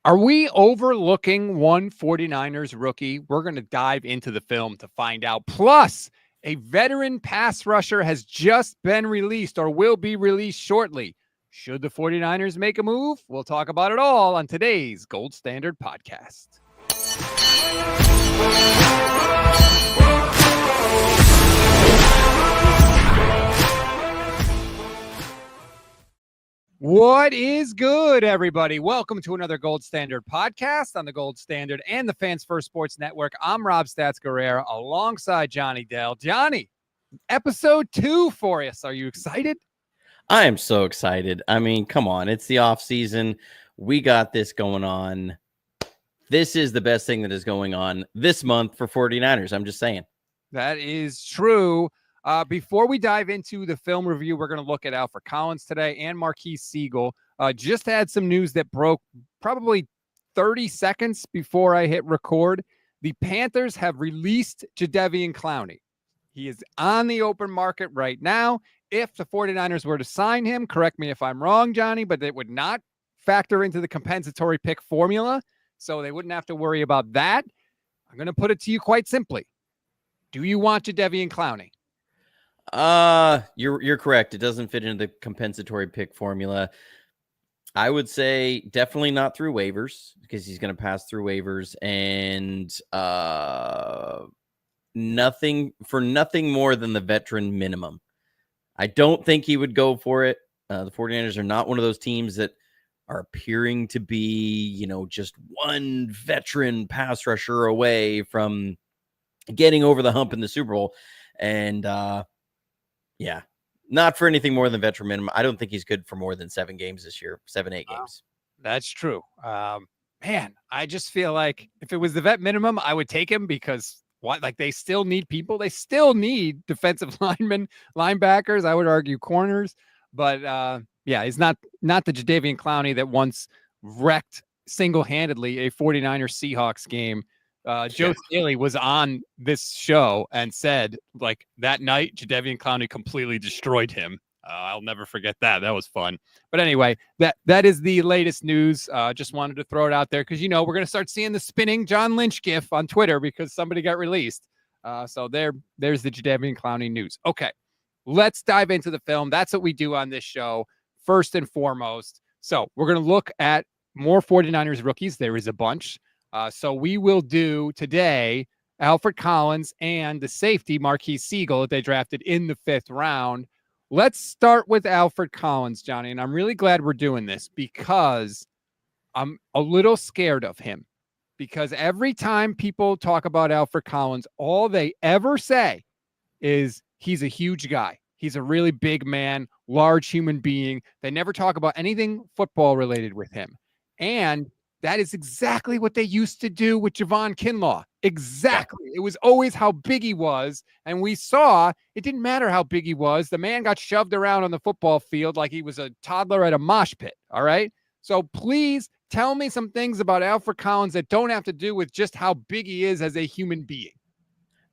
Are we overlooking one 49ers rookie? We're going to dive into the film to find out. Plus, a veteran pass rusher has just been released or will be released shortly. Should the 49ers make a move? We'll talk about it all on today's Gold Standard podcast. What is good, everybody? Welcome to another Gold Standard podcast on the Gold Standard and the Fans First Sports Network. I'm Rob Stats Guerrera alongside Johnny Dell. Johnny, episode 2 for us. Are you excited? I am so excited. I mean, come on. It's the off season. We got this going on. This is the best thing that is going on this month for 49ers. I'm just saying. That is true. Before we dive into the film review, we're going to look at Alfred Collins today and Marques Sigle. Just had some news that broke probably 30 seconds before I hit record. The Panthers have released Jadeveon Clowney. He is on the open market right now. If the 49ers were to sign him, correct me if I'm wrong, Johnny, but it would not factor into the compensatory pick formula, so they wouldn't have to worry about that. I'm going to put it to you quite simply. Do you want Jadeveon Clowney? You're correct. It doesn't fit into the compensatory pick formula. I would say definitely not through waivers because he's going to pass through waivers and nothing more than the veteran minimum. I don't think he would go for it. The 49ers are not one of those teams that are appearing to be, just one veteran pass rusher away from getting over the hump in the Super Bowl. And, yeah, not for anything more than veteran minimum. I don't think he's good for more than 7 games this year, 7-8 games. That's true. Man, I just feel like if it was the vet minimum, I would take him because they still need people. They still need defensive linemen, linebackers. I would argue corners, but yeah, he's not the Jadeveon Clowney that once wrecked single-handedly a 49ers Seahawks game. Joe Staley was on this show and said, that night, Jadeveon Clowney completely destroyed him. I'll never forget that. That was fun. But anyway, that is the latest news. Just wanted to throw it out there because, we're going to start seeing the spinning John Lynch gif on Twitter because somebody got released. So there's the Jadeveon Clowney news. Okay, let's dive into the film. That's what we do on this show, first and foremost. So we're going to look at more 49ers rookies. There is a bunch. So we will do today Alfred Collins and the safety Marques Sigle that they drafted in the 5th round. Let's start with Alfred Collins, Johnny, and I'm really glad we're doing this because I'm a little scared of him because every time people talk about Alfred Collins, all they ever say is he's a huge guy. He's a really big man, large human being. They never talk about anything football related with him. And that is exactly what they used to do with Jadeveon Clowney. Exactly. It was always how big he was. And we saw it didn't matter how big he was. The man got shoved around on the football field like he was a toddler at a mosh pit. All right. So please tell me some things about Alfred Collins that don't have to do with just how big he is as a human being.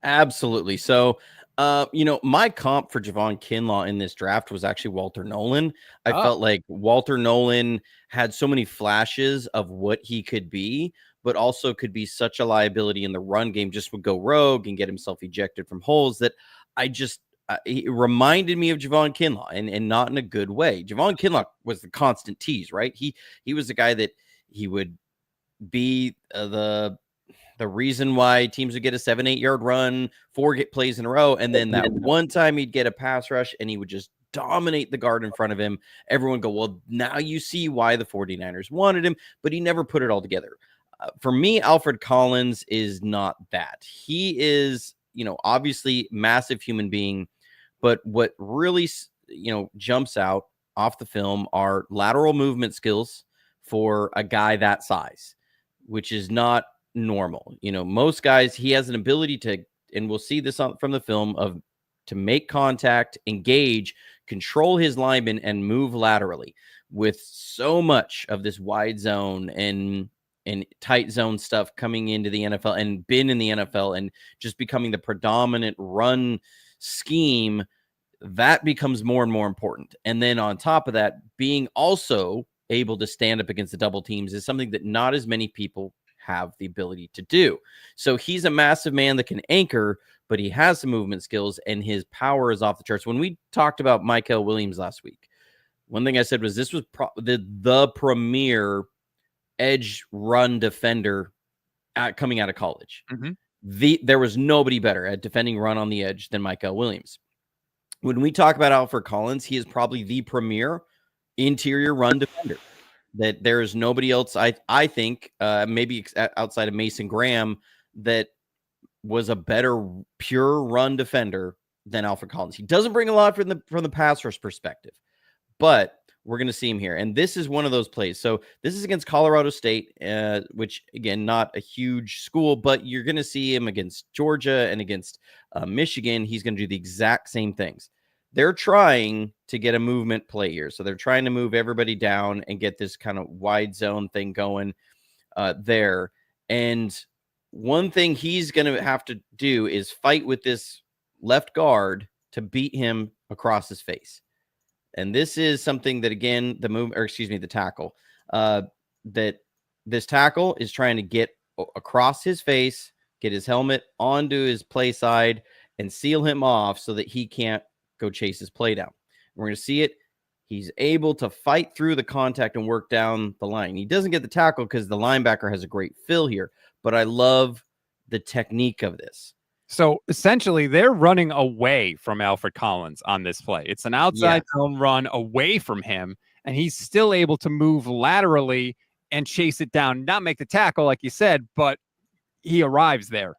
Absolutely. So, my comp for Jadeveon Clowney in this draft was actually Walter Nolan. I felt like Walter Nolan had so many flashes of what he could be, but also could be such a liability in the run game, just would go rogue and get himself ejected from holes that he reminded me of Jadeveon Clowney and not in a good way. Jadeveon Clowney was the constant tease, right? He was the guy that he would be the reason why teams would get a 7-8 yard run, 4 plays in a row. And then that one time he'd get a pass rush and he would just dominate the guard in front of him. Everyone go, well, now you see why the 49ers wanted him, but he never put it all together. For me, Alfred Collins is not that. He is, obviously massive human being, but what really, jumps out off the film are lateral movement skills for a guy that size, which is not normal. Most guys, he has an ability to, and we'll see this from the film, to make contact, engage, control his lineman, and move laterally. With so much of this wide zone and tight zone stuff coming into the NFL and been in the NFL and just becoming the predominant run scheme, that becomes more and more important. And then on top of that, being also able to stand up against the double teams is something that not as many people have the ability to do. So he's a massive man that can anchor, but he has some movement skills and his power is off the charts. When we talked about Michael Williams last week, one thing I said was this was the premier edge run defender coming out of college. There was nobody better at defending run on the edge than Michael Williams. When we talk about Alfred Collins, he is probably the premier interior run defender. That there is nobody else, I think, maybe outside of Mason Graham, that was a better pure run defender than Alfred Collins. He doesn't bring a lot from the pass rush perspective, but we're going to see him here. And this is one of those plays. So this is against Colorado State, which, again, not a huge school, but you're going to see him against Georgia and against Michigan. He's going to do the exact same things. They're trying to get a movement play here. So they're trying to move everybody down and get this kind of wide zone thing going there. And one thing he's going to have to do is fight with this left guard to beat him across his face. And this is something that, again, the tackle, that this tackle is trying to get across his face, get his helmet onto his play side and seal him off so that he can't go chase his play down. We're going to see it. He's able to fight through the contact and work down the line. He doesn't get the tackle because the linebacker has a great fill here, but I love the technique of this. So essentially, they're running away from Alfred Collins on this play. It's an outside zone run away from him, and he's still able to move laterally and chase it down, not make the tackle, like you said, but he arrives there.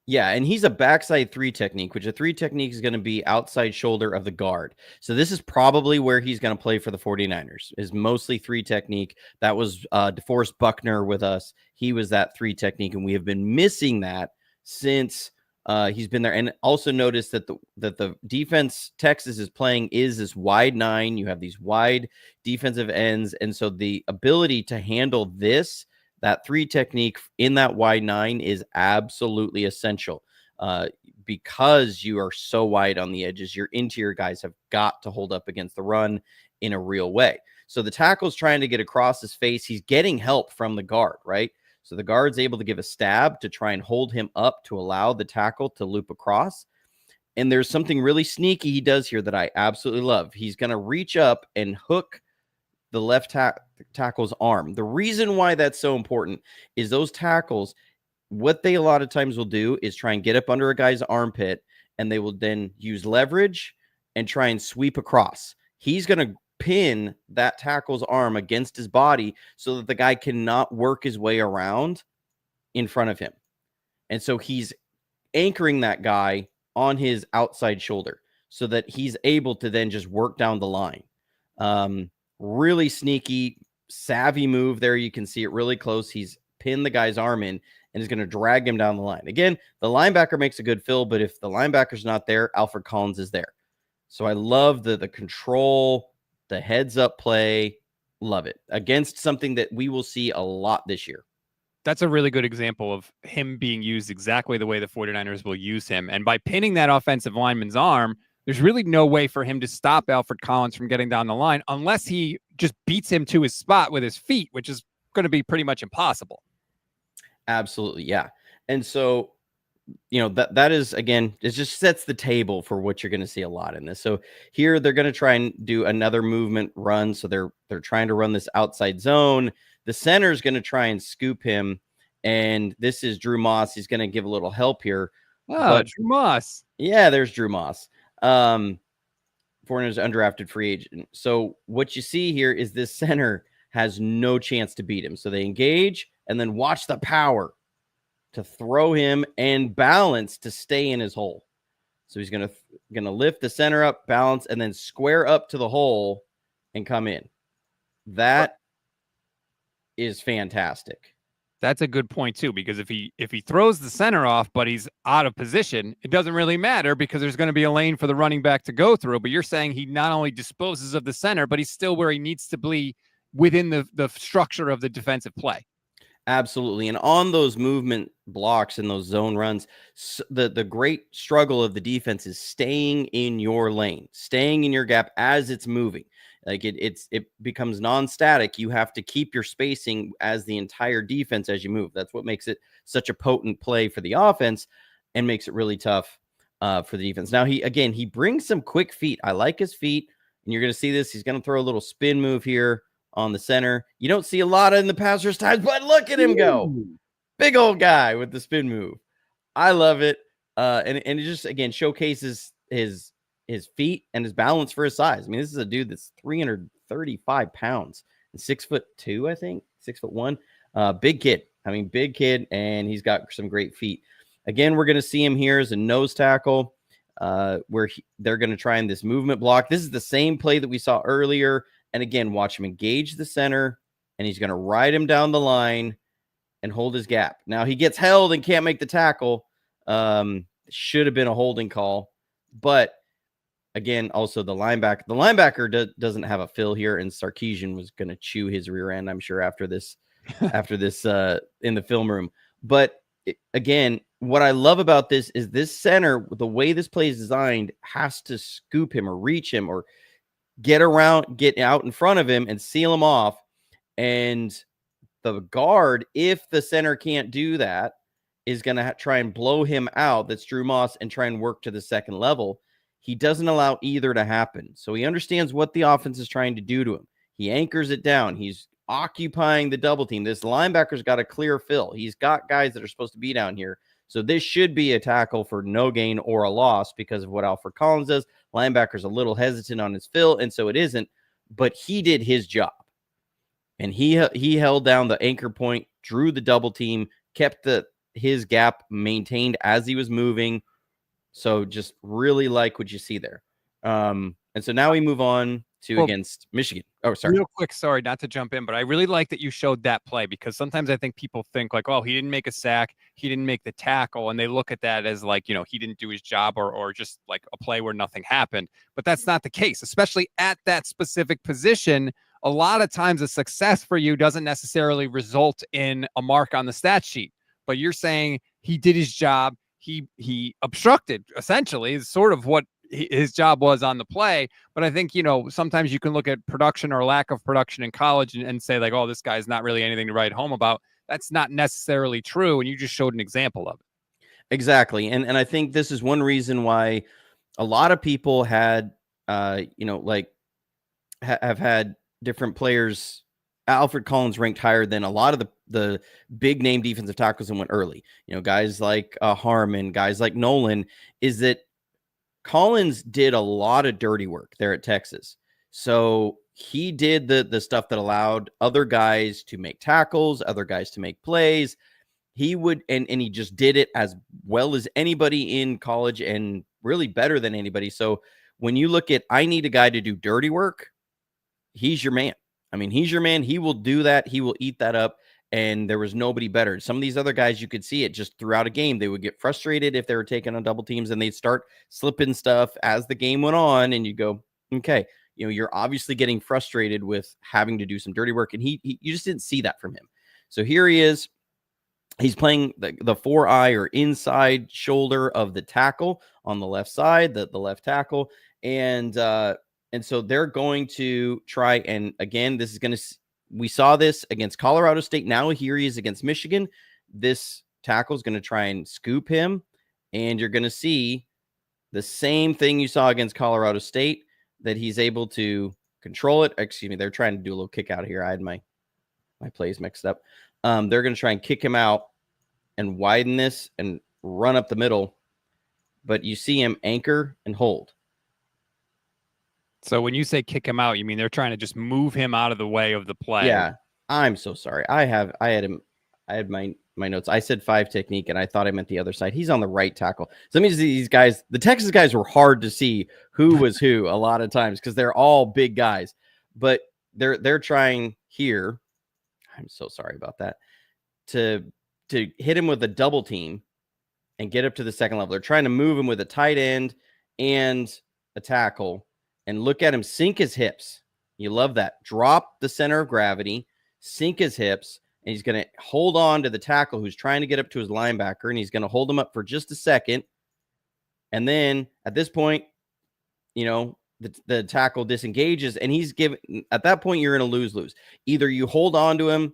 Yeah, and he's a backside 3 technique, which a 3 technique is going to be outside shoulder of the guard. So this is probably where he's going to play for the 49ers, is mostly 3 technique. That was DeForest Buckner with us. He was that 3 technique, and we have been missing that since he's been there. And also notice that the defense Texas is playing is this wide 9. You have these wide defensive ends, and so the ability to handle that 3 technique in that wide 9 is absolutely essential because you are so wide on the edges. Your interior guys have got to hold up against the run in a real way. So the tackle's trying to get across his face. He's getting help from the guard, right? So the guard's able to give a stab to try and hold him up to allow the tackle to loop across. And there's something really sneaky he does here that I absolutely love. He's going to reach up and hook the left tackle's arm. The reason why that's so important is those tackles, what they a lot of times will do is try and get up under a guy's armpit, and they will then use leverage and try and sweep across. He's going to pin that tackle's arm against his body so that the guy cannot work his way around in front of him. And so he's anchoring that guy on his outside shoulder so that he's able to then just work down the line. Really sneaky, savvy move there. You can see it really close. He's pinned the guy's arm in and is going to drag him down the line. Again, the linebacker makes a good fill, but if the linebacker's not there, Alfred Collins is there. So I love the control, the heads-up play. Love it. Against something that we will see a lot this year. That's a really good example of him being used exactly the way the 49ers will use him. And by pinning that offensive lineman's arm, there's really no way for him to stop Alfred Collins from getting down the line unless he just beats him to his spot with his feet, which is going to be pretty much impossible. Absolutely, yeah. And so, that is, again, it just sets the table for what you're going to see a lot in this. So here they're going to try and do another movement run. So they're trying to run this outside zone. The center is going to try and scoop him, and this is Drew Moss. He's going to give a little help here. Oh, Drew Moss. Yeah, there's Drew Moss. 49ers undrafted free agent. So what you see here is this center has no chance to beat him. So they engage and then watch the power to throw him and balance to stay in his hole. So he's gonna lift the center up, balance, and then square up to the hole and come in. That is fantastic. That's a good point too, because if he throws the center off, but he's out of position, it doesn't really matter because there's going to be a lane for the running back to go through. But you're saying he not only disposes of the center, but he's still where he needs to be within the structure of the defensive play. Absolutely. And on those movement blocks and those zone runs, the great struggle of the defense is staying in your lane, staying in your gap as it's moving. Like it becomes non-static. You have to keep your spacing as the entire defense as you move. That's what makes it such a potent play for the offense and makes it really tough for the defense. Now he brings some quick feet. I like his feet, and you're going to see this. He's going to throw a little spin move here on the center. You don't see a lot in the pass rush times, but look at him go. Big old guy with the spin move. I love it. And it just, again, showcases his feet and his balance for his size. I mean, this is a dude that's 335 pounds and 6'2", I think, 6'1". Big kid. I mean, big kid, and he's got some great feet. Again, we're going to see him here as a nose tackle, where they're going to try in this movement block. This is the same play that we saw earlier. And again, watch him engage the center, and he's going to ride him down the line and hold his gap. Now he gets held and can't make the tackle. Should have been a holding call, but again, also the linebacker doesn't have a fill here, and Sarkisian was going to chew his rear end, I'm sure, after this in the film room. But again, what I love about this is this center, the way this play is designed, has to scoop him or reach him or get out in front of him and seal him off. And the guard, if the center can't do that, is going to try and blow him out. That's Drew Moss, and try and work to the second level. He doesn't allow either to happen. So he understands what the offense is trying to do to him. He anchors it down. He's occupying the double team. This linebacker's got a clear fill. He's got guys that are supposed to be down here. So this should be a tackle for no gain or a loss because of what Alfred Collins does. Linebacker's a little hesitant on his fill, and so it isn't. But he did his job. And he held down the anchor point, drew the double team, kept his gap maintained as he was moving. So just really like what you see there. And so now we move on to against Michigan. Oh, sorry. Real quick, sorry, not to jump in, but I really like that you showed that play, because sometimes I think people think like, oh, he didn't make a sack, he didn't make the tackle, and they look at that as like, he didn't do his job or just like a play where nothing happened. But that's not the case, especially at that specific position. A lot of times a success for you doesn't necessarily result in a mark on the stat sheet, but you're saying he did his job. He obstructed, essentially, is sort of what his job was on the play. But I think, sometimes you can look at production or lack of production in college and say like, oh, this guy's not really anything to write home about. That's not necessarily true. And you just showed an example of it. Exactly. And I think this is one reason why a lot of people had, have had different players. Alfred Collins ranked higher than a lot of the big name defensive tackles and went early. Guys like Harmon, guys like Nolan, is that Collins did a lot of dirty work there at Texas. So he did the stuff that allowed other guys to make tackles, other guys to make plays. He would, and he just did it as well as anybody in college and really better than anybody. So when you look at, I need a guy to do dirty work, he's your man. I mean, he's your man. He will do that. He will eat that up. And there was nobody better. Some of these other guys, you could see it just throughout a game. They would get frustrated if they were taking on double teams, and they'd start slipping stuff as the game went on. And you go, okay, you're obviously getting frustrated with having to do some dirty work. And you just didn't see that from him. So here he is. He's playing the 4-eye or inside shoulder of the tackle on the left side, the left tackle. And so they're going to try. And again, this is going to, we saw this against Colorado State. Now here he is against Michigan. This tackle is going to try and scoop him. And you're going to see the same thing you saw against Colorado State, that he's able to control it. Excuse me. They're trying to do a little kick out here. I had my plays mixed up. They're going to try and kick him out and widen this and run up the middle. But you see him anchor and hold. So when you say kick him out, you mean they're trying to just move him out of the way of the play? Yeah, I'm so sorry. I had my notes. I said 5 technique, and I thought I meant the other side. He's on the right tackle. So that means these guys, the Texas guys, were hard to see who was who a lot of times because they're all big guys. But they're trying here. I'm so sorry about that. To hit him with a double team and get up to the second level. They're trying to move him with a tight end and a tackle. And look at him sink his hips. You love that. Drop the center of gravity, sink his hips, and he's going to hold on to the tackle who's trying to get up to his linebacker, and he's going to hold him up for just a second. And then at this point, the tackle disengages, and he's given at that point, you're in a lose-lose. Either you hold on to him,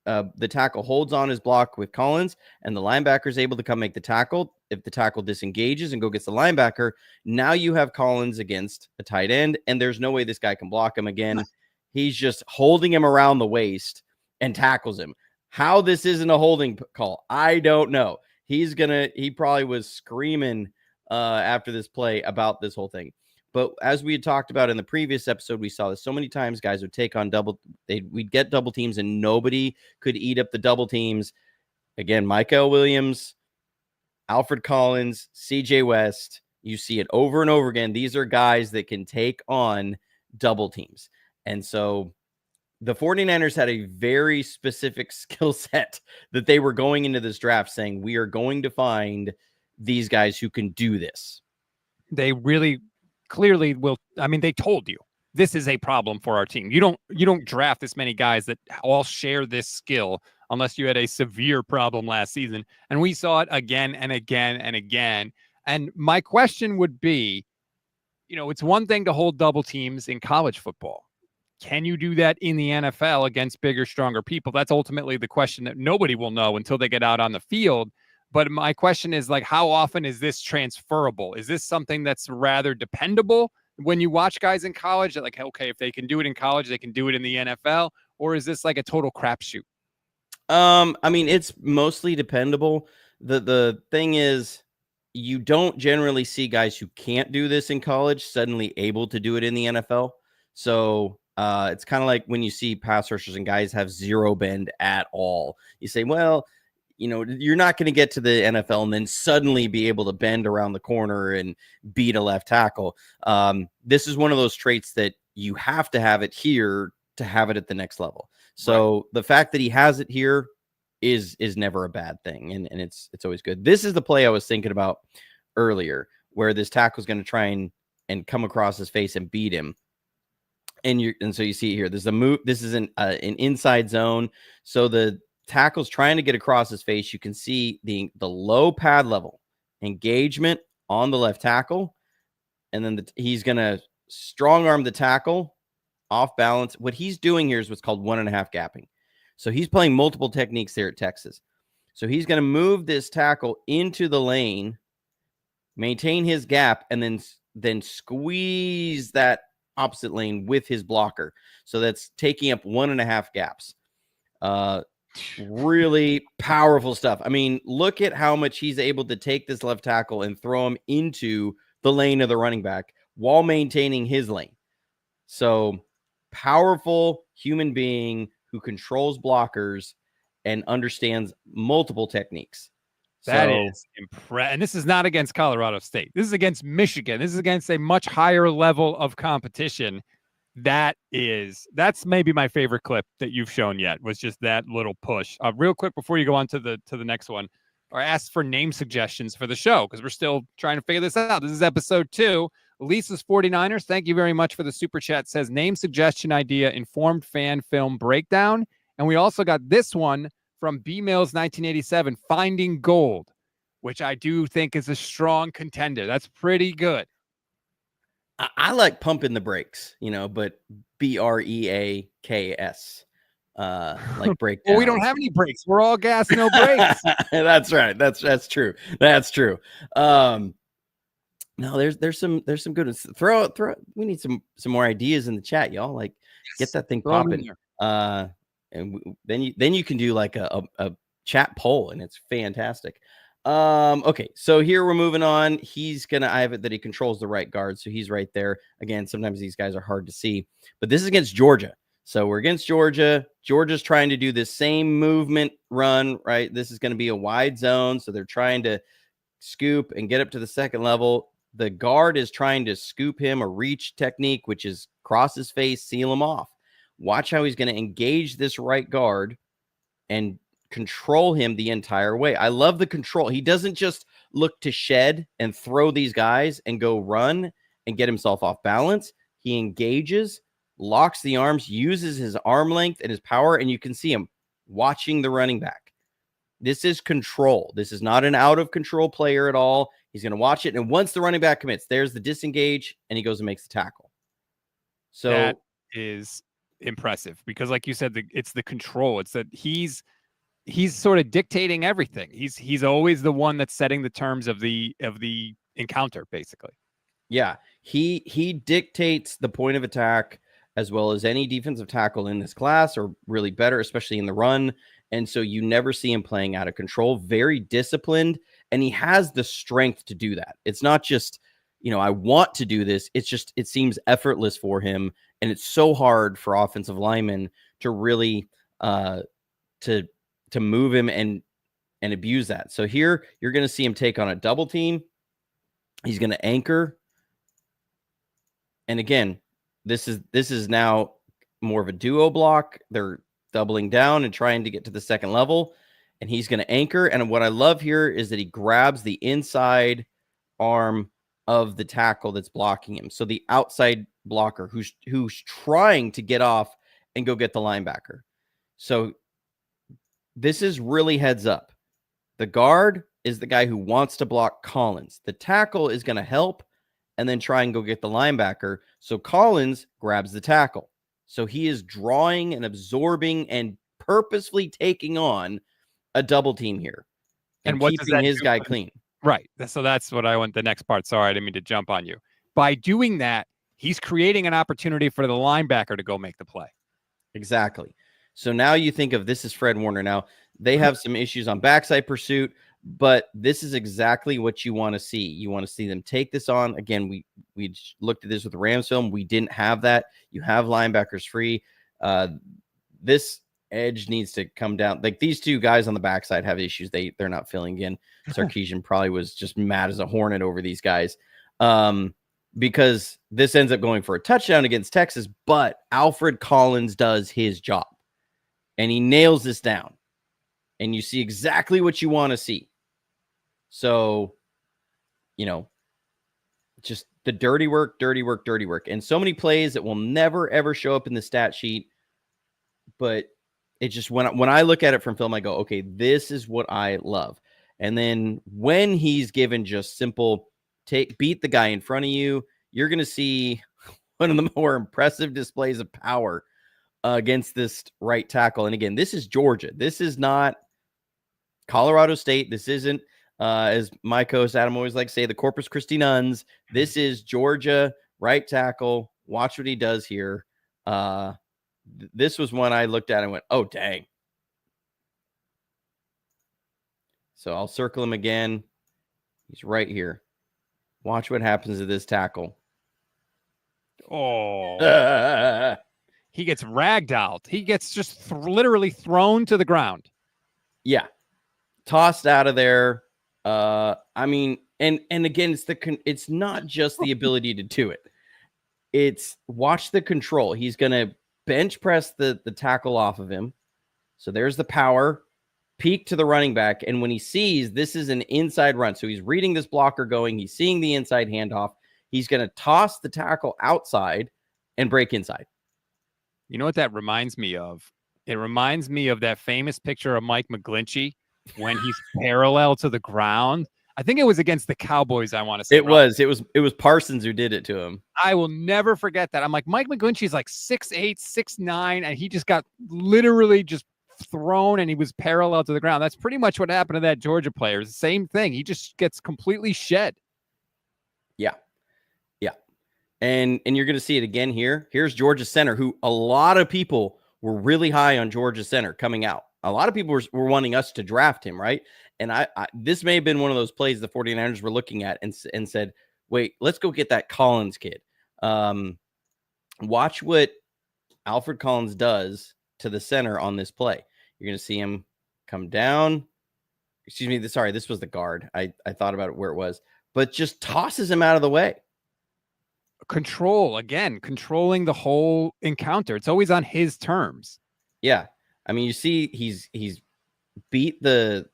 the tackle holds on his block with Collins, and the linebacker is able to come make the tackle. If the tackle disengages and go gets the linebacker, now you have Collins against a tight end, and there's no way this guy can block him again. He's just holding him around the waist and tackles him. How this isn't a holding call, I don't know. He probably was screaming after this play about this whole thing. But as we had talked about in the previous episode, we saw this so many times. Guys would take on we'd get double teams and nobody could eat up the double teams. Again, Michael Williams, Alfred Collins, CJ West. You see it over and over again. These are guys that can take on double teams. And so the 49ers had a very specific skill set that they were going into this draft saying, we are going to find these guys who can do this. They really clearly will. I mean, they told you this is a problem for our team. You don't draft this many guys that all share this skill unless you had a severe problem last season. And we saw it again and again and again. And my question would be, it's one thing to hold double teams in college football. Can you do that in the NFL against bigger, stronger people? That's ultimately the question that nobody will know until they get out on the field. But my question is, like, how often is this transferable? Is this something that's rather dependable when you watch guys in college? Like, okay, if they can do it in college, they can do it in the NFL, or is this like a total crapshoot? I mean, it's mostly dependable. The thing is, you don't generally see guys who can't do this in college suddenly able to do it in the NFL. So it's kind of like when you see pass rushers and guys have zero bend at all. You say, well, you're not going to get to the NFL and then suddenly be able to bend around the corner and beat a left tackle. This is one of those traits that you have to have it here to have it at the next level. So right. The fact that he has it here is never a bad thing. And it's always good. This is the play I was thinking about earlier, where this tackle is going to try and come across his face and beat him. And so you see here, there's a move. This is an inside zone. So the tackle's trying to get across his face. You can see the low pad level engagement on the left tackle. And then he's going to strong arm the tackle off balance. What he's doing here is what's called 1.5 gapping. So he's playing multiple techniques there at Texas. So he's going to move this tackle into the lane, maintain his gap, and then squeeze that opposite lane with his blocker. So that's taking up 1.5 gaps. Really powerful stuff. I mean, look at how much he's able to take this left tackle and throw him into the lane of the running back while maintaining his lane. So powerful human being who controls blockers and understands multiple techniques. That is impressive. And this is not against Colorado State. This is against Michigan. This is against a much higher level of competition. That's maybe my favorite clip that you've shown yet, was just that little push. Real quick before you go on to the next one, or ask for name suggestions for the show, because we're still trying to figure this out. This is episode 2. Lisa's 49ers, thank you very much for the super chat. Says name suggestion idea, informed fan film breakdown. And we also got this one from B Mills 1987, Finding Gold, which I do think is a strong contender. That's pretty good. I like pumping the brakes, but BREAKS, like breakdown. Well, we don't have any brakes. We're all gas, no brakes. That's right. That's true. That's true. No, there's some good ones. Throw. We need some more ideas in the chat, y'all. Like, get that thing popping. And then you can do like a chat poll, and it's fantastic. Okay, so here we're moving on. I have it that he controls the right guard, so he's right there. Again, sometimes these guys are hard to see, but this is against Georgia. So we're against Georgia. Georgia's trying to do this same movement run, right? This is going to be a wide zone, so they're trying to scoop and get up to the second level. The guard is trying to scoop him, a reach technique, which is cross his face, seal him off. Watch how he's going to engage this right guard and control him the entire way. I love the control. He doesn't just look to shed and throw these guys and go run and get himself off balance. He engages, locks the arms, uses his arm length and his power, and you can see him watching the running back. This is control. This is not an out of control player at all. He's going to watch it. And once the running back commits, there's the disengage, and he goes and makes the tackle. That So is impressive because, like you said, it's the control. It's that he's sort of dictating everything. He's always the one that's setting the terms of the encounter, basically. yeah, he dictates the point of attack as well as any defensive tackle in this class, or really better, especially in the run. And so you never see him playing out of control. Very disciplined, and he has the strength to do that. It's not just, I want to do this. It's just, it seems effortless for him, and it's so hard for offensive linemen to really to move him and abuse that. So here you're going to see him take on a double team. He's going to anchor. And again, this is now more of a duo block. They're doubling down and trying to get to the second level, and he's going to anchor. And what I love here is that he grabs the inside arm of the tackle that's blocking him. So the outside blocker who's trying to get off and go get the linebacker. So this is really heads up. The guard is the guy who wants to block Collins. The tackle is going to help and then try and go get the linebacker. So Collins grabs the tackle. So he is drawing and absorbing and purposefully taking on a double team here and what does keeping that his do guy for clean. Right. So that's what I want the next part. Sorry, I didn't mean to jump on you. By doing that, he's creating an opportunity for the linebacker to go make the play. Exactly. So now you think of, this is Fred Warner. Now they have some issues on backside pursuit, but this is exactly what you want to see. You want to see them take this on. Again, we looked at this with the Rams film. We didn't have that. You have linebackers free. This edge needs to come down. Like, these two guys on the backside have issues. They're not filling in. Sarkisian probably was just mad as a hornet over these guys, because this ends up going for a touchdown against Texas, but Alfred Collins does his job and he nails this down, and you see exactly what you want to see. So, just the dirty work, and so many plays that will never, ever show up in the stat sheet. But it just, when I look at it from film, I go, okay, this is what I love. And then when he's given just simple beat the guy in front of you, you're going to see one of the more impressive displays of power against this right tackle. And again, this is Georgia. This is not Colorado State. This isn't, as my co-host Adam always likes to say, the Corpus Christi Nuns. This is Georgia right tackle. Watch what he does here. This was one I looked at and went, oh, dang. So I'll circle him again. He's right here. Watch what happens to this tackle. Oh, he gets ragdolled. He gets just literally thrown to the ground. Yeah. Tossed out of there. I mean, and again, it's not just the ability to do it. It's watch the control. He's going to bench press the tackle off of him. So there's the power. Peek to the running back, and when he sees this is an inside run, so he's reading this blocker going, he's seeing the inside handoff, he's going to toss the tackle outside and break inside. You know what that reminds me of? It reminds me of that famous picture of Mike McGlinchey when he's parallel to the ground. I think it was against the Cowboys, I want to say. It was Parsons who did it to him. I will never forget that. I'm like, Mike McGlinchey's like 6'8", 6'9", and he just got literally just thrown and he was parallel to the ground. That's pretty much what happened to that Georgia player. It's the same thing. He just gets completely shed. Yeah. And you're going to see it again here. Here's Georgia center, who a lot of people were really high on Georgia center coming out. A lot of people were wanting us to draft him, right? And I this may have been one of those plays the 49ers were looking at and said, wait, let's go get that Collins kid. Watch what Alfred Collins does to the center on this play. You're going to see him come down. Excuse me. Sorry, this was the guard. I thought about it where it was, but just tosses him out of the way. Controlling the whole encounter. It's always on his terms. Yeah. I mean, you see he's beat the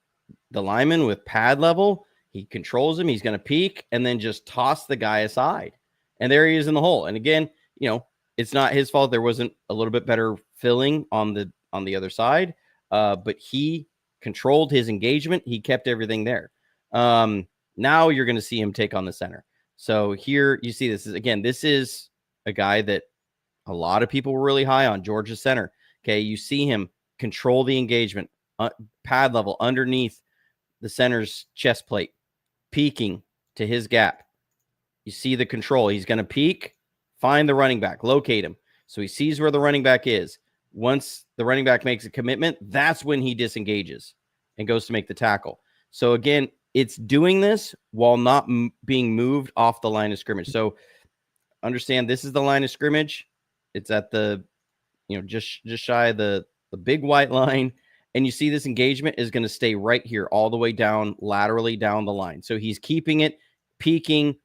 lineman with pad level. He controls him. He's going to peek and then just toss the guy aside. And there he is in the hole. And again, it's not his fault. There wasn't a little bit better filling on the other side. But he controlled his engagement. He kept everything there. Now you're going to see him take on the center. So here you see this is a guy that A lot of people were really high on Georgia center. Okay, you see him control the engagement, pad level underneath the center's chest plate, peeking to his gap. You see the control. He's going to peek, find the running back, locate him. So he sees where the running back is. Once the running back makes a commitment, that's when he disengages and goes to make the tackle. So again, it's doing this while not being moved off the line of scrimmage. So understand, this is the line of scrimmage. It's at the, just shy of the big white line. And you see this engagement is going to stay right here all the way down, laterally down the line. So he's keeping it, peeking,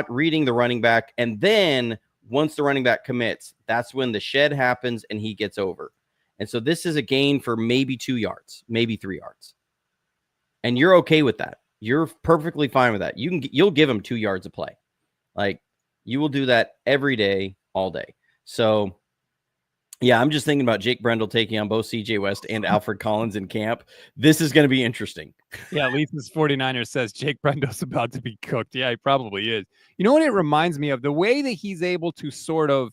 reading the running back. And then once the running back commits, that's when the shed happens and he gets over. And so this is a gain for maybe 2 yards, maybe 3 yards. And you're okay with that. You're perfectly fine with that. You'll give him 2 yards of play. Like, you will do that every day, all day. So yeah, I'm just thinking about Jake Brendel taking on both CJ West and Alfred Collins in camp. This is going to be interesting. Yeah, Lisa's 49er says Jake Brendel's about to be cooked. Yeah, he probably is. You know what it reminds me of? The way that he's able to sort of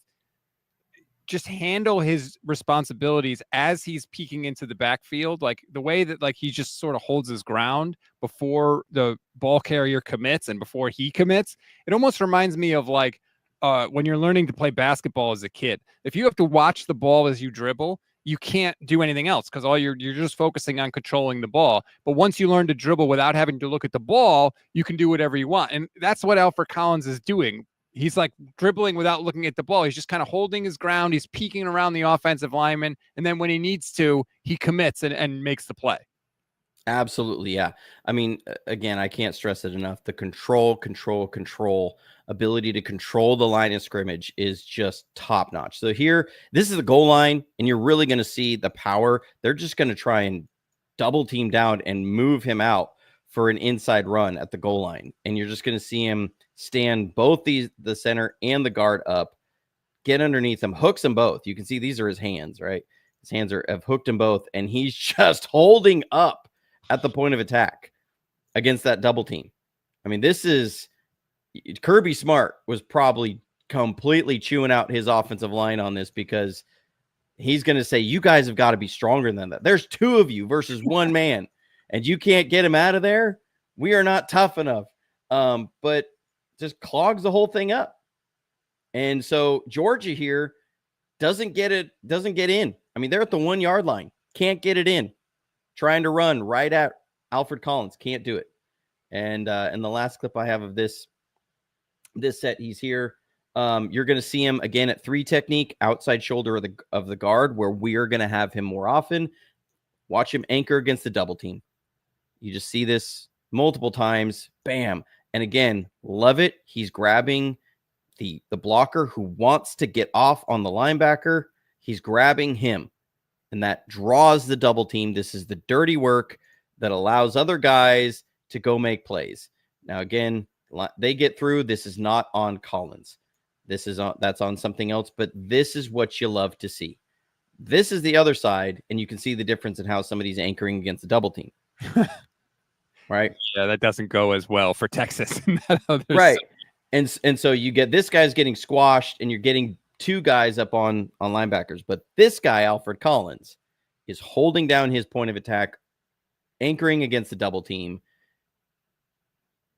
just handle his responsibilities as he's peeking into the backfield, like the way that like he just sort of holds his ground before the ball carrier commits and before he commits. It almost reminds me of like when you're learning to play basketball as a kid. If you have to watch the ball as you dribble, you can't do anything else because you're just focusing on controlling the ball. But once you learn to dribble without having to look at the ball, you can do whatever you want. And that's what Alfred Collins is doing. He's like dribbling without looking at the ball. He's just kind of holding his ground. He's peeking around the offensive lineman. And then when he needs to, he commits and makes the play. Absolutely. Yeah. I mean, again, I can't stress it enough. The control ability to control the line of scrimmage is just top notch. So here, this is the goal line, and you're really going to see the power. They're just going to try and double team down and move him out for an inside run at the goal line. And you're just going to see him stand both the center and the guard up, get underneath them, hooks them both. You can see these are his hands, right? His hands have hooked them both, and he's just holding up at the point of attack against that double team. I mean, this is Kirby Smart was probably completely chewing out his offensive line on this because he's going to say, you guys have got to be stronger than that. There's 2 of you versus 1 man, and you can't get him out of there. We are not tough enough. But just clogs the whole thing up. And so Georgia here doesn't get in. I mean, they're at the 1 yard line. Can't get it in. Trying to run right at Alfred Collins. Can't do it. And the last clip I have of this set, he's here. You're going to see him again at 3 technique, outside shoulder of the guard, where we are going to have him more often. Watch him anchor against the double team. You just see this multiple times. Bam. And again, love it. He's grabbing the blocker who wants to get off on the linebacker. He's grabbing him, and that draws the double team. This is the dirty work that allows other guys to go make plays. Now, again, they get through. This is not on Collins. That's on something else, but this is what you love to see. This is the other side, and you can see the difference in how somebody's anchoring against the double team. Right? Yeah, that doesn't go as well for Texas. Right. And so you get this guy's getting squashed, and you're getting 2 guys up on linebackers. But this guy, Alfred Collins, is holding down his point of attack, anchoring against the double team.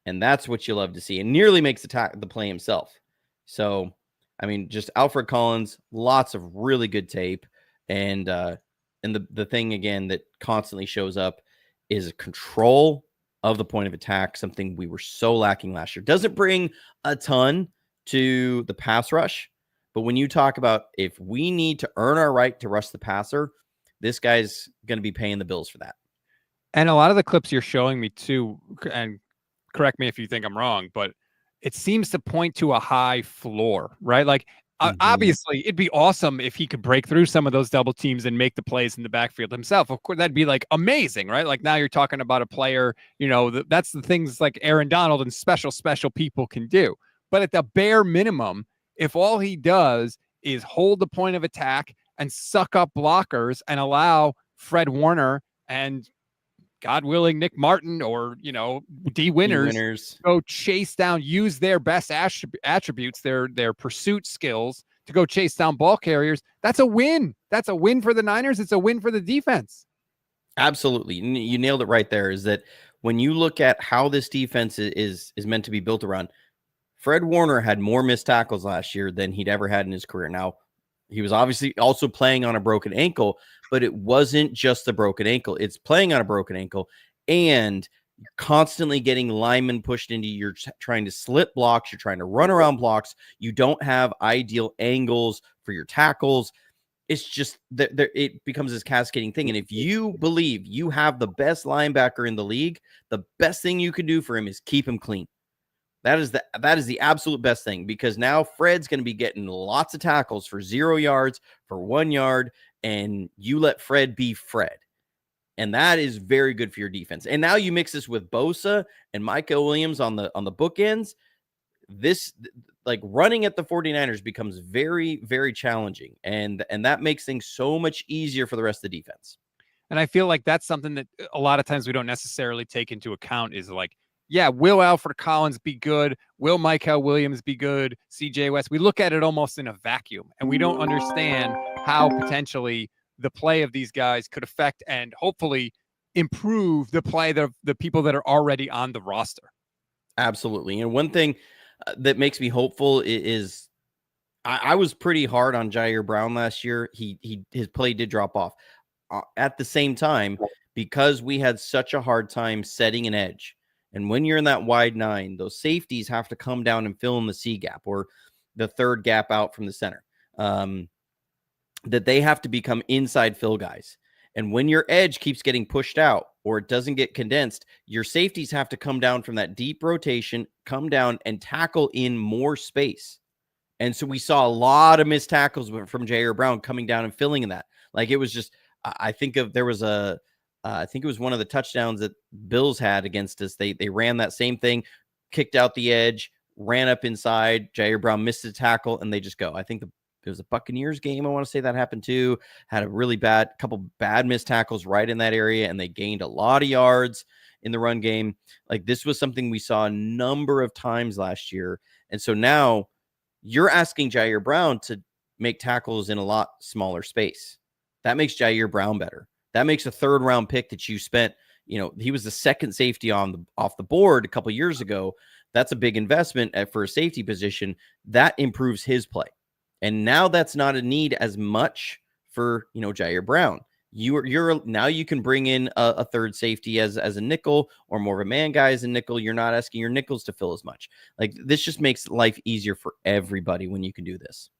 And that's what you love to see. And nearly makes the play himself. So, I mean, just Alfred Collins, lots of really good tape. And the thing, again, that constantly shows up is control of the point of attack, something we were so lacking last year. Doesn't bring a ton to the pass rush, but when you talk about if we need to earn our right to rush the passer, this guy's going to be paying the bills for that. And a lot of the clips you're showing me too, and correct me if you think I'm wrong, but it seems to point to a high floor, right? Like, obviously, it'd be awesome if he could break through some of those double teams and make the plays in the backfield himself. Of course, that'd be like amazing, right? Like now you're talking about a player, that's the things like Aaron Donald and special people can do. But at the bare minimum, if all he does is hold the point of attack and suck up blockers and allow Fred Warner and, God willing, Nick Martin or, D Winners go chase down, use their best attributes, their pursuit skills to go chase down ball carriers. That's a win. That's a win for the Niners. It's a win for the defense. Absolutely. You nailed it right there, is that when you look at how this defense is meant to be built around, Fred Warner had more missed tackles last year than he'd ever had in his career. Now, he was obviously also playing on a broken ankle, but it wasn't just the broken ankle. It's playing on a broken ankle, and you're constantly getting linemen pushed into, you're trying to slip blocks, you're trying to run around blocks. You don't have ideal angles for your tackles. It's just that it becomes this cascading thing. And if you believe you have the best linebacker in the league, the best thing you can do for him is keep him clean. That is the absolute best thing, because now Fred's going to be getting lots of tackles for 0 yards, for 1 yard, and you let Fred be Fred. And that is very good for your defense. And now you mix this with Bosa and Micah Williams on the bookends. This, like, running at the 49ers becomes very, very challenging. And that makes things so much easier for the rest of the defense. And I feel like that's something that a lot of times we don't necessarily take into account, is like, yeah, will Alfred Collins be good? Will Micah Williams be good? CJ West? We look at it almost in a vacuum, and we don't understand how potentially the play of these guys could affect and hopefully improve the play of the people that are already on the roster. Absolutely. And one thing that makes me hopeful is I was pretty hard on Jair Brown last year. His play did drop off. At the same time, because we had such a hard time setting an edge, and when you're in that wide 9, those safeties have to come down and fill in the C gap, or the third gap out from the center, that they have to become inside fill guys. And when your edge keeps getting pushed out or it doesn't get condensed, your safeties have to come down from that deep rotation, come down and tackle in more space. And so we saw a lot of missed tackles from Jair Brown coming down and filling in that. Like, it was just, I think it was one of the touchdowns that Bills had against us. They ran that same thing, kicked out the edge, ran up inside. Jair Brown missed a tackle, and they just go. I think it was a Buccaneers game, I want to say, that happened too. Had a couple bad missed tackles right in that area, and they gained a lot of yards in the run game. Like, this was something we saw a number of times last year. And so now you're asking Jair Brown to make tackles in a lot smaller space. That makes Jair Brown better. That makes a 3rd round pick that you spent, he was the second safety off the board a couple years ago. That's a big investment for a safety position. That improves his play. And now that's not a need as much for, Jair Brown. Now you can bring in a third safety as a nickel, or more of a man guy as a nickel. You're not asking your nickels to fill as much. Like, this just makes life easier for everybody when you can do this.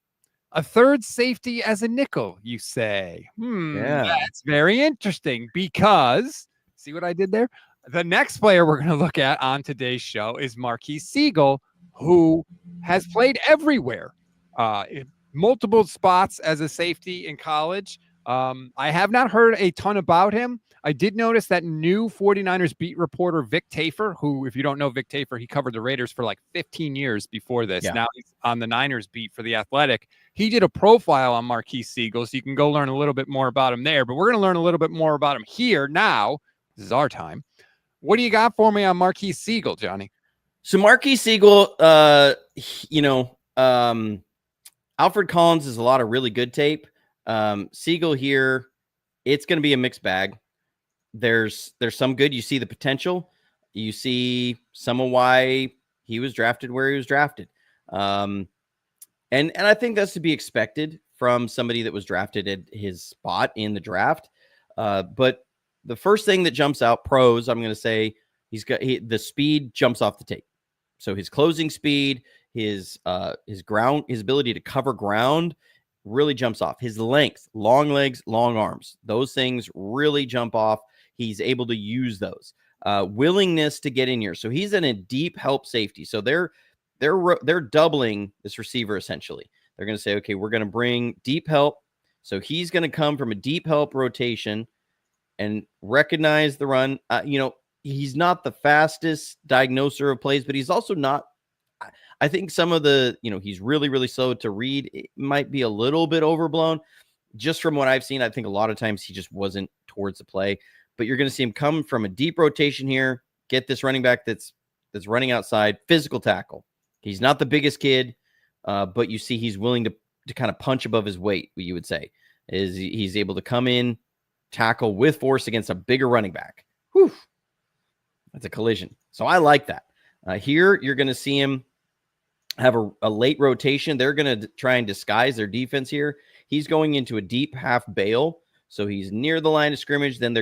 A third safety as a nickel, you say? Yeah. That's very interesting, because, see what I did there? The next player we're going to look at on today's show is Marques Sigle, who has played everywhere, in multiple spots as a safety in college. I have not heard a ton about him. I did notice that new 49ers beat reporter Vic Tafur, who, if you don't know Vic Tafur, he covered the Raiders for like 15 years before this. Yeah. Now he's on the Niners beat for The Athletic. He did a profile on Marques Sigle, so you can go learn a little bit more about him there. But we're going to learn a little bit more about him here now. This is our time. What do you got for me on Marques Sigle, Johnny? So Marques Sigle, Alfred Collins is a lot of really good tape. Sigle here, it's going to be a mixed bag. There's some good. You see the potential. You see some of why he was drafted where he was drafted. And I think that's to be expected from somebody that was drafted at his spot in the draft. But the first thing that jumps out, pros, I'm going to say, the speed jumps off the tape. So his closing speed, his ability to cover ground really jumps off. His length, long legs, long arms, those things really jump off. He's able to use those. Willingness to get in here. So he's in a deep help safety. So they're doubling this receiver essentially. They're going to say, okay, we're going to bring deep help. So he's going to come from a deep help rotation and recognize the run. He's not the fastest diagnoser of plays, but he's also not. I think some of the, he's really, really slow to read. It might be a little bit overblown. Just from what I've seen, I think a lot of times he just wasn't towards the play. But you're going to see him come from a deep rotation here, get this running back that's running outside, physical tackle. He's not the biggest kid, but you see he's willing to kind of punch above his weight, you would say, is he's able to come in, tackle with force against a bigger running back. Whew. That's a collision. So I like that. Here, you're going to see him have a late rotation. They're going to try and disguise their defense here. He's going into a deep half bail. So he's near the line of scrimmage. Then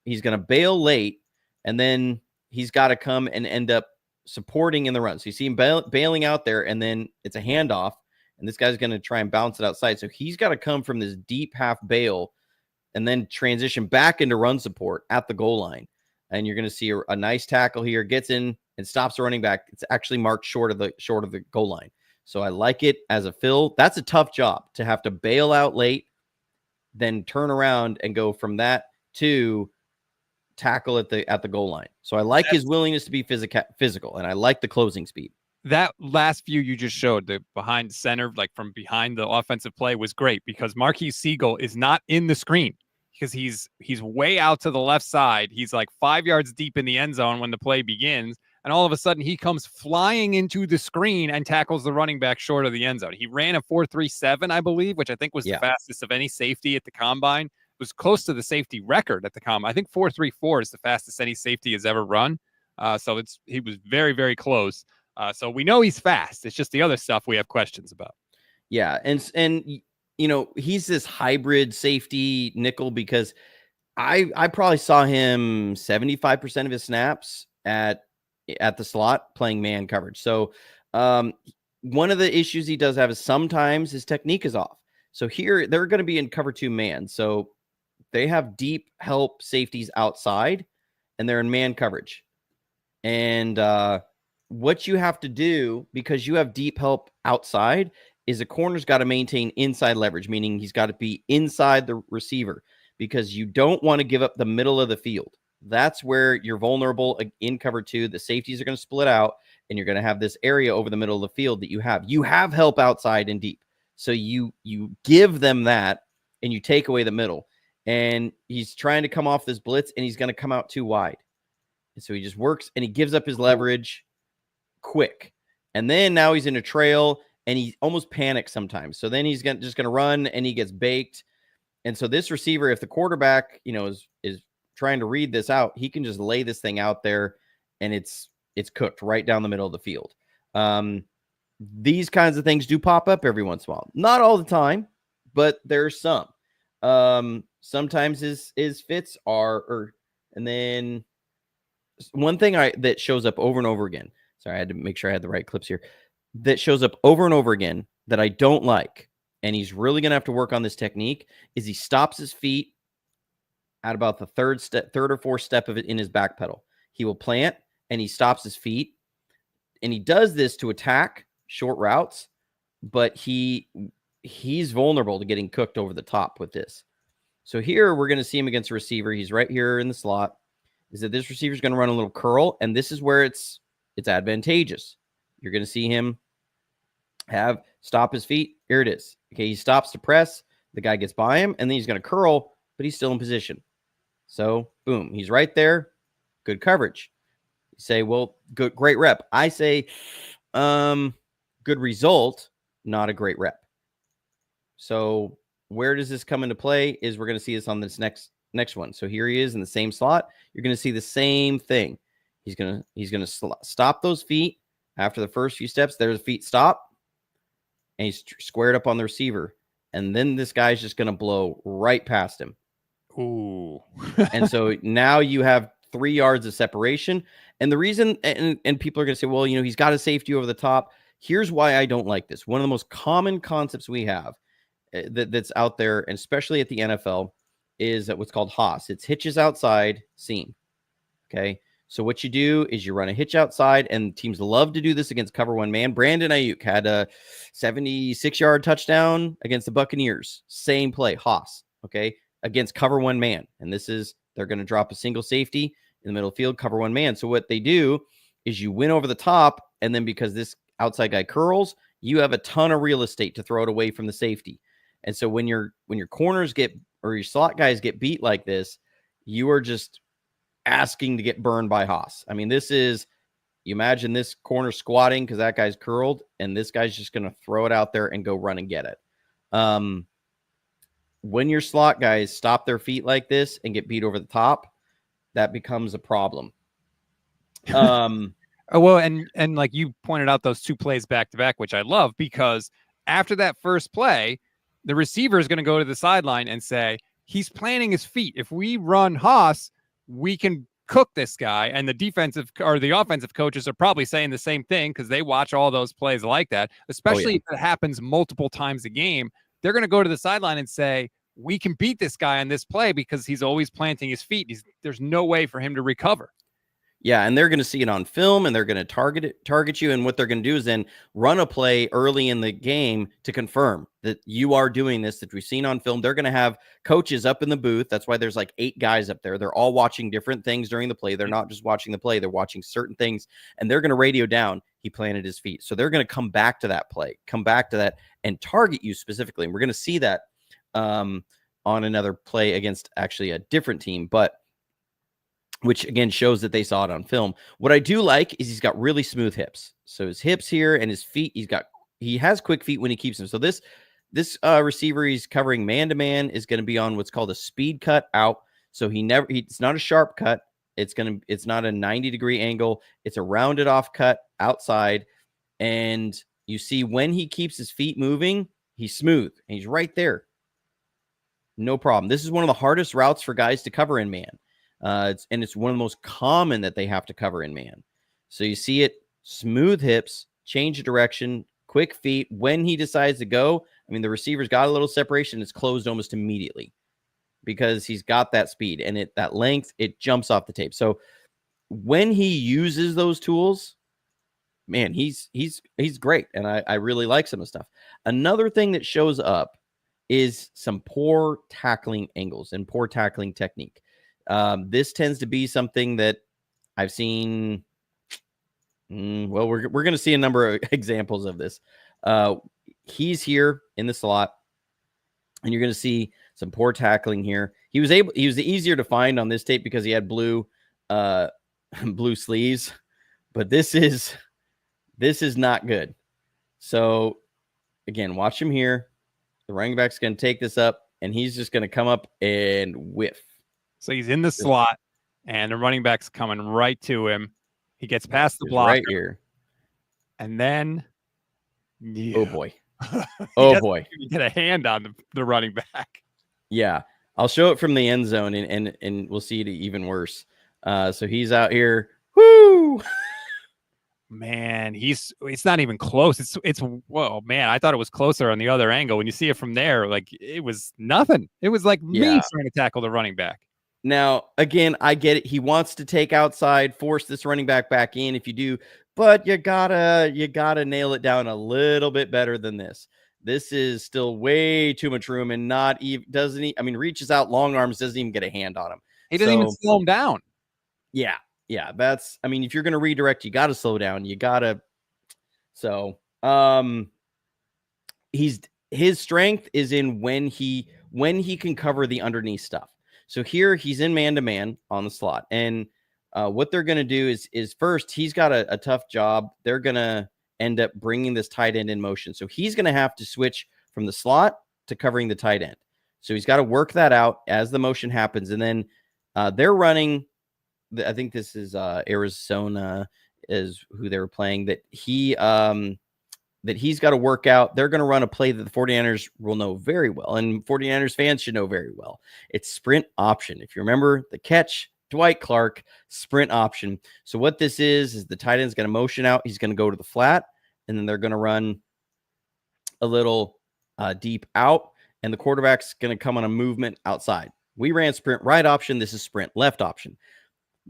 he's going to bail late. And then he's got to come and end up supporting in the run. So you see him bailing out there, and then it's a handoff. And this guy's going to try and bounce it outside. So he's got to come from this deep half bail and then transition back into run support at the goal line. And you're going to see a nice tackle here, gets in and stops the running back. It's actually marked short of the goal line. So I like it as a fill. That's a tough job to have to bail out late, then turn around and go from that to tackle at the goal line. So I like his willingness to be physical, and I like the closing speed. That last view you just showed, the behind center, like from behind the offensive play, was great because Marques Sigle is not in the screen because he's way out to the left side. He's like 5 yards deep in the end zone when the play begins. And all of a sudden he comes flying into the screen and tackles the running back short of the end zone. He ran a 4.37, I believe, which I think was the fastest of any safety at the combine. It was close to the safety record at the combine. I think 4.34 is the fastest any safety has ever run. So he was very, very close. So we know he's fast. It's just the other stuff we have questions about. Yeah. And you know, he's this hybrid safety nickel because I probably saw him 75% of his snaps at the slot playing man coverage. So one of the issues he does have is sometimes his technique is off. So here they're going to be in cover 2 man. So they have deep help safeties outside and they're in man coverage. And what you have to do, because you have deep help outside, is a corner's got to maintain inside leverage, meaning he's got to be inside the receiver because you don't want to give up the middle of the field. That's where you're vulnerable in cover 2. The safeties are going to split out, and you're going to have this area over the middle of the field that you have. You have help outside and deep. So you give them that, and you take away the middle. And he's trying to come off this blitz, and he's going to come out too wide. And so he just works, and he gives up his leverage quick. And then now he's in a trail, and he almost panics sometimes. So then he's just going to run, and he gets baked. And so this receiver, if the quarterback, is trying to read this out, he can just lay this thing out there, and it's cooked right down the middle of the field. These kinds of things do pop up every once in a while. Not all the time, but there's some. Sometimes his fits are, and then one thing that shows up over and over again. Sorry, I had to make sure I had the right clips here. That shows up over and over again that I don't like, and he's really going to have to work on this technique, is he stops his feet at about the third or fourth step of it in his back pedal. He will plant, and he stops his feet, and he does this to attack short routes, but he's vulnerable to getting cooked over the top with this. So here we're going to see him against a receiver. He's right here in the slot. Is that this receiver is going to run a little curl, and this is where it's advantageous. You're going to see him stop his feet. Here it is. Okay, he stops to press. The guy gets by him, and then he's going to curl, but he's still in position. So, boom, he's right there. Good coverage. You say, well, good, great rep. I say, good result, not a great rep. So where does this come into play is we're going to see this on this next one. So here he is in the same slot. You're going to see the same thing. He's going to stop those feet after the first few steps. There's the feet stop, and he's squared up on the receiver. And then this guy's just going to blow right past him. Ooh. And so now you have 3 yards of separation. And the reason, and people are going to say, well, he's got a safety over the top. Here's why I don't like this. One of the most common concepts we have that's out there, and especially at the NFL, is what's called Haas. It's hitches outside, seam. Okay. So what you do is you run a hitch outside, and teams love to do this against cover 1 man. Brandon Ayuk had a 76-yard touchdown against the Buccaneers. Same play, Haas. Okay. Against cover 1 man. And they're going to drop a single safety in the middle of the field, cover 1 man. So what they do is you win over the top, and then because this outside guy curls, you have a ton of real estate to throw it away from the safety. And so when your corners or your slot guys get beat like this, you are just asking to get burned by Haas. I mean, you imagine this corner squatting because that guy's curled, and this guy's just going to throw it out there and go run and get it. When your slot guys stop their feet like this and get beat over the top, that becomes a problem. Well, and like you pointed out those 2 plays back to back, which I love, because after that first play, the receiver is going to go to the sideline and say, he's planting his feet. If we run Haas, we can cook this guy. And the defensive or the offensive coaches are probably saying the same thing because they watch all those plays like that, especially if it happens multiple times a game. They're going to go to the sideline and say, we can beat this guy on this play because he's always planting his feet. There's no way for him to recover. Yeah, and they're going to see it on film, and they're going to target you. And what they're going to do is then run a play early in the game to confirm that you are doing this, that we've seen on film. They're going to have coaches up in the booth. That's why there's like 8 guys up there. They're all watching different things during the play. They're not just watching the play. They're watching certain things, and they're going to radio down, he planted his feet. So they're going to come back to that play, and target you specifically. And we're going to see that on another play against actually a different team, but which again shows that they saw it on film. What I do like is he's got really smooth hips. So his hips here and his feet, he has quick feet when he keeps them. So this receiver he's covering man-to-man is going to be on what's called a speed cut out. So it's not a sharp cut. It's not a 90-degree angle. It's a rounded off cut outside. And you see when he keeps his feet moving, he's smooth and he's right there. No problem. This is one of the hardest routes for guys to cover in man. It's one of the most common that they have to cover in man. So you see it, smooth hips, change of direction, quick feet. When he decides to go, I mean, the receiver's got a little separation. It's closed almost immediately because he's got that speed and that length, it jumps off the tape. So when he uses those tools, man, he's great. And I really like some of the stuff. Another thing that shows up is some poor tackling angles and poor tackling technique. This tends to be something that I've seen. Well, we're going to see a number of examples of this. He's here in the slot, and you're going to see some poor tackling here. He was easier to find on this tape because he had blue sleeves, but this is not good. So again, watch him here. The running back's going to take this up, and he's just going to come up and whiff. So he's in the slot, and the running back's coming right to him. He gets past the blocker. Right here. And then... Yeah. Oh, boy. Oh, boy. Get a hand on the running back. Yeah. I'll show it from the end zone, and we'll see it even worse. So he's out here. Woo! Man, it's not even close. It's whoa, man. I thought it was closer on the other angle. When you see it from there, like it was nothing. It was like me trying to tackle the running back. Now, again, I get it. He wants to take outside, force this running back back in if you do, but you gotta nail it down a little bit better than this. This is still way too much room and reaches out, long arms, doesn't even get a hand on him. He doesn't even slow him down. Yeah. Yeah, if you're going to redirect, you got to slow down. You got to. So, his strength is in when he can cover the underneath stuff. So here he's in man-to-man on the slot. And what they're going to do is first, he's got a tough job. They're going to end up bringing this tight end in motion. So he's going to have to switch from the slot to covering the tight end. So he's got to work that out as the motion happens. And then they're running. I think this is Arizona is who they were playing, that he's got to work out. They're going to run a play that the 49ers will know very well, and 49ers fans should know very well. It's sprint option. If you remember the catch, Dwight Clark, sprint option. So what this is the tight end's going to motion out. He's going to go to the flat, and then they're going to run a little deep out, and the quarterback's going to come on a movement outside. We ran sprint right option. This is sprint left option.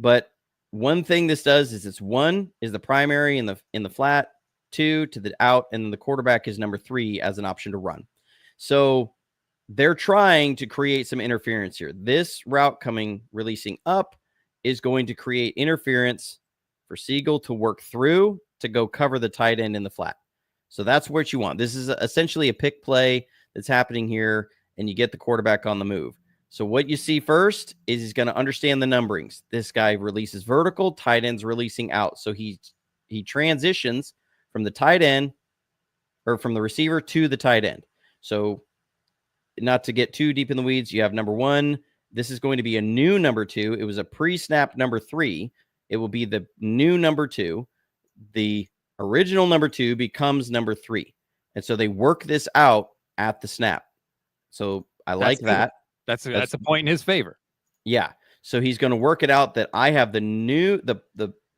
But one thing this does is it's 1 is the primary in the flat, 2 to the out, and then the quarterback is number 3 as an option to run. So they're trying to create some interference here. This route releasing up is going to create interference for Sigle to work through to go cover the tight end in the flat. So that's what you want. This is essentially a pick play that's happening here, and you get the quarterback on the move. So what you see first is he's going to understand the numberings. This guy releases vertical, tight end's releasing out. So he transitions from the tight end or from the receiver to the tight end. So not to get too deep in the weeds, you have number 1. This is going to be a new number 2. It was a pre-snap number 3. It will be the new number 2. The original number 2 becomes number 3. And so they work this out at the snap. So I like that. That's a point in his favor. Yeah. So he's going to work it out that I have the new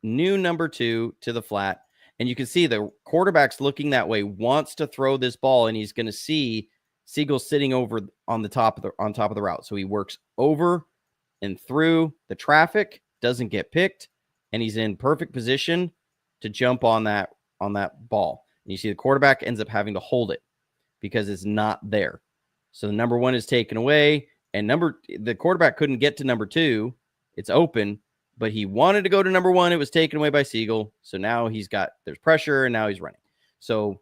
number 2 to the flat. And you can see the quarterback's looking that way, wants to throw this ball, and he's going to see Sigle sitting over on top of the route. So he works over and through the traffic, doesn't get picked, and he's in perfect position to jump on that ball. And you see the quarterback ends up having to hold it because it's not there. So the number 1 is taken away, and the quarterback couldn't get to number 2. It's open, but he wanted to go to number 1. It was taken away by Sigle. So now there's pressure, and now he's running. So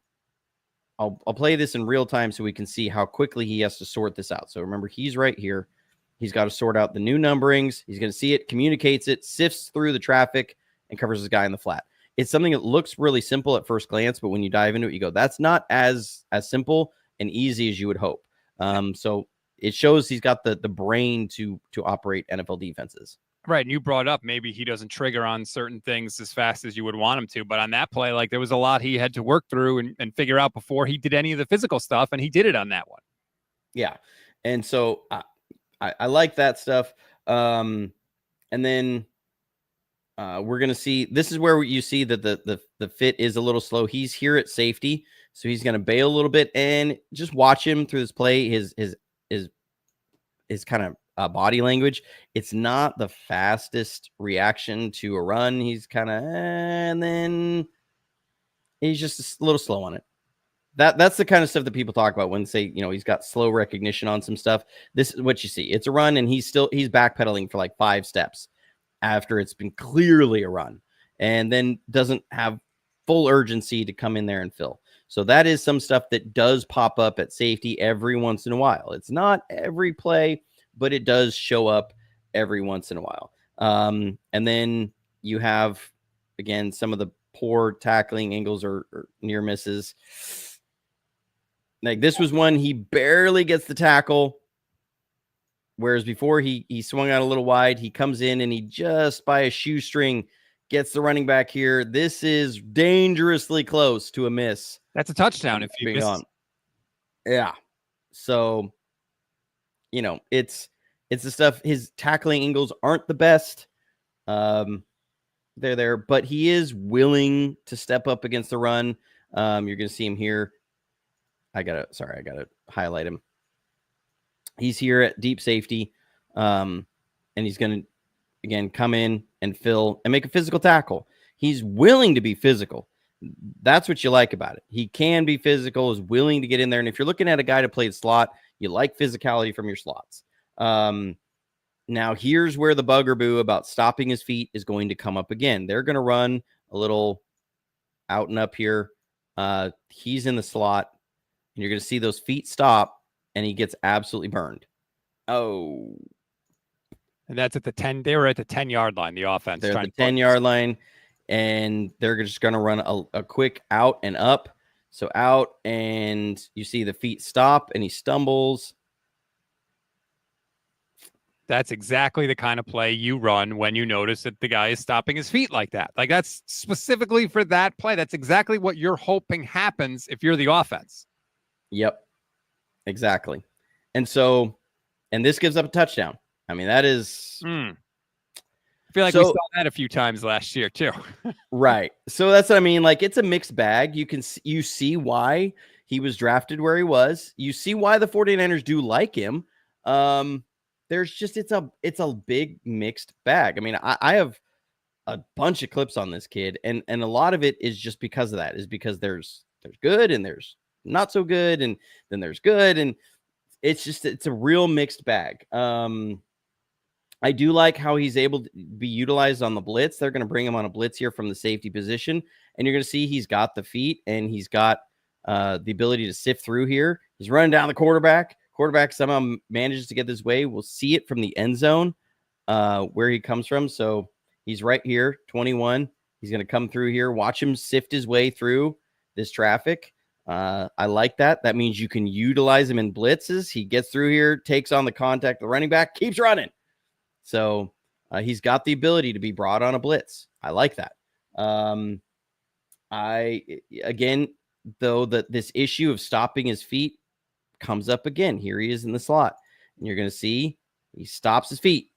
I'll play this in real time so we can see how quickly he has to sort this out. So remember, he's right here. He's got to sort out the new numberings. He's going to see it, communicates it, sifts through the traffic, and covers his guy in the flat. It's something that looks really simple at first glance, but when you dive into it, you go, that's not as simple and easy as you would hope. So it shows he's got the brain to operate NFL defenses. Right. And you brought up maybe he doesn't trigger on certain things as fast as you would want him to. But on that play, like, there was a lot he had to work through and figure out before he did any of the physical stuff. And he did it on that one. Yeah. And so I like that stuff. And then we're going to see, this is where you see that the fit is a little slow. He's here at safety. So he's going to bail a little bit, and just watch him through this play. His kind of body language. It's not the fastest reaction to a run. He's kind of, and then he's just a little slow on it. That's the kind of stuff that people talk about when say, he's got slow recognition on some stuff. This is what you see. It's a run, and he's backpedaling for like 5 steps after it's been clearly a run, and then doesn't have full urgency to come in there and fill. So that is some stuff that does pop up at safety every once in a while. It's not every play, but it does show up every once in a while. And then you have, again, some of the poor tackling angles or near misses. Like this was one, he barely gets the tackle, whereas before he swung out a little wide. He comes in and he just by a shoestring gets the running back here. This is dangerously close to a miss. That's a touchdown if you miss. Yeah. So, it's the stuff. His tackling angles aren't the best. They're there, but he is willing to step up against the run. You're going to see him here. I gotta highlight him. He's here at deep safety. And he's going to, again, come in and fill and make a physical tackle. He's willing to be physical. That's what you like about it. He can be physical, is willing to get in there. And if you're looking at a guy to play the slot, you like physicality from your slots. Now, here's where the bugaboo about stopping his feet is going to come up again. They're going to run a little out and up here. He's in the slot, and you're going to see those feet stop, and he gets absolutely burned. Oh. And that's at the 10. They were at the 10-yard line, the offense. They're at the 10-yard line, and they're just going to run a quick out and up. So out, and you see the feet stop, and he stumbles. That's exactly the kind of play you run when you notice that the guy is stopping his feet like that. Like, that's specifically for that play. That's exactly what you're hoping happens if you're the offense. Yep, exactly. And this gives up a touchdown. I mean, that is... I feel like we saw that a few times last year, too. Right. So that's what I mean. Like, it's a mixed bag. You see why he was drafted where he was. You see why the 49ers do like him. There's just, it's a big mixed bag. I mean, I have a bunch of clips on this kid, and a lot of it is just because of that, is because there's good and there's not so good, and then there's good, and it's a real mixed bag. I do like how he's able to be utilized on the blitz. They're going to bring him on a blitz here from the safety position, and you're going to see he's got the feet, and he's got the ability to sift through here. He's running down the quarterback. Quarterback somehow manages to get this way. We'll see it from the end zone where he comes from. So he's right here, 21. He's going to come through here. Watch him sift his way through this traffic. I like that. That means you can utilize him in blitzes. He gets through here, takes on the contact, the running back, keeps running. So he's got the ability to be brought on a blitz. I like that. Again, though, this issue of stopping his feet comes up again. Here he is in the slot. And you're going to see he stops his feet.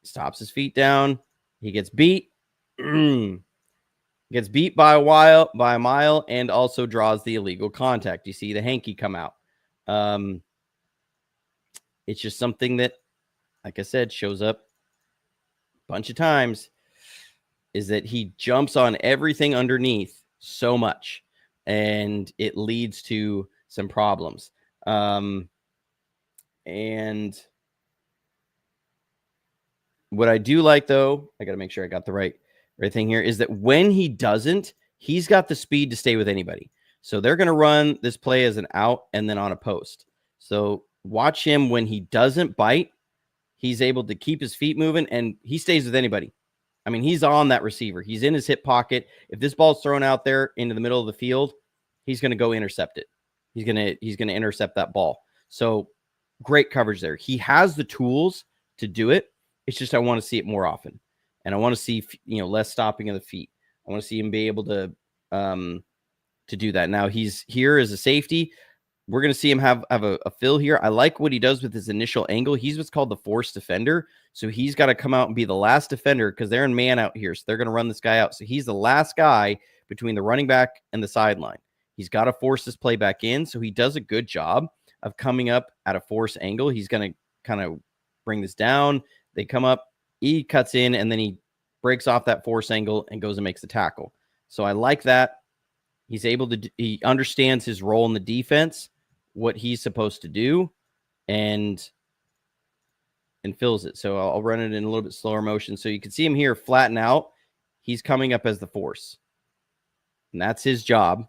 Stops his feet down. He gets beat. Gets beat by a mile, and also draws the illegal contact. You see the hanky come out. It's just something that, like I said, shows up a bunch of times, is that he jumps on everything underneath so much, and it leads to some problems. And what I do like, though, I got to make sure I got the right thing here, is that when he doesn't, he's got the speed to stay with anybody. So they're going to run this play as an out and then on a post. So watch him when he doesn't bite. He's able to keep his feet moving, and he stays with anybody. I mean, he's on that receiver. He's in his hip pocket. If this ball's thrown out there into the middle of the field, he's going to go intercept it. He's going to intercept that ball. So great coverage there. He has the tools to do it. It's just I want to see it more often, and I want to see less stopping of the feet. I want to see him be able to do that. Now he's here as a safety. We're going to see him have a fill here. I like what he does with his initial angle. He's what's called the force defender. So he's got to come out and be the last defender because they're in man out here. So they're going to run this guy out. So he's the last guy between the running back and the sideline. He's got to force this play back in. So he does a good job of coming up at a force angle. He's going to kind of bring this down. They come up, he cuts in, and then he breaks off that force angle and goes and makes the tackle. So I like that. He's able to, he understands his role in the defense, what he's supposed to do, and fills it. So I'll run it in a little bit slower motion. So you can see him here flatten out. He's coming up as the force, and that's his job.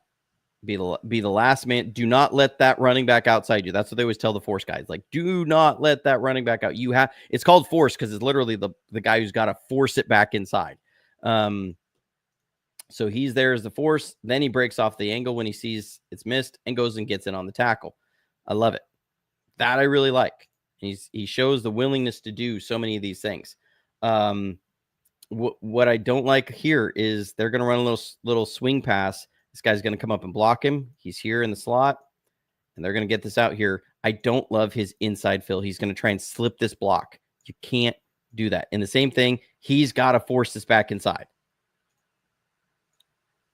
Be the last man. Do not let that running back outside you. That's what they always tell the force guys. Like, do not let that running back out. It's called force because it's literally the guy who's got to force it back inside. So he's there as the force. Then he breaks off the angle when he sees it's missed and goes and gets in on the tackle. I love it. That I really like. He shows the willingness to do so many of these things. What I don't like here is they're going to run a little swing pass. This guy's going to come up and block him. He's here in the slot, and they're going to get this out here. I don't love his inside fill. He's going to try and slip this block. You can't do that. And the same thing, he's got to force this back inside.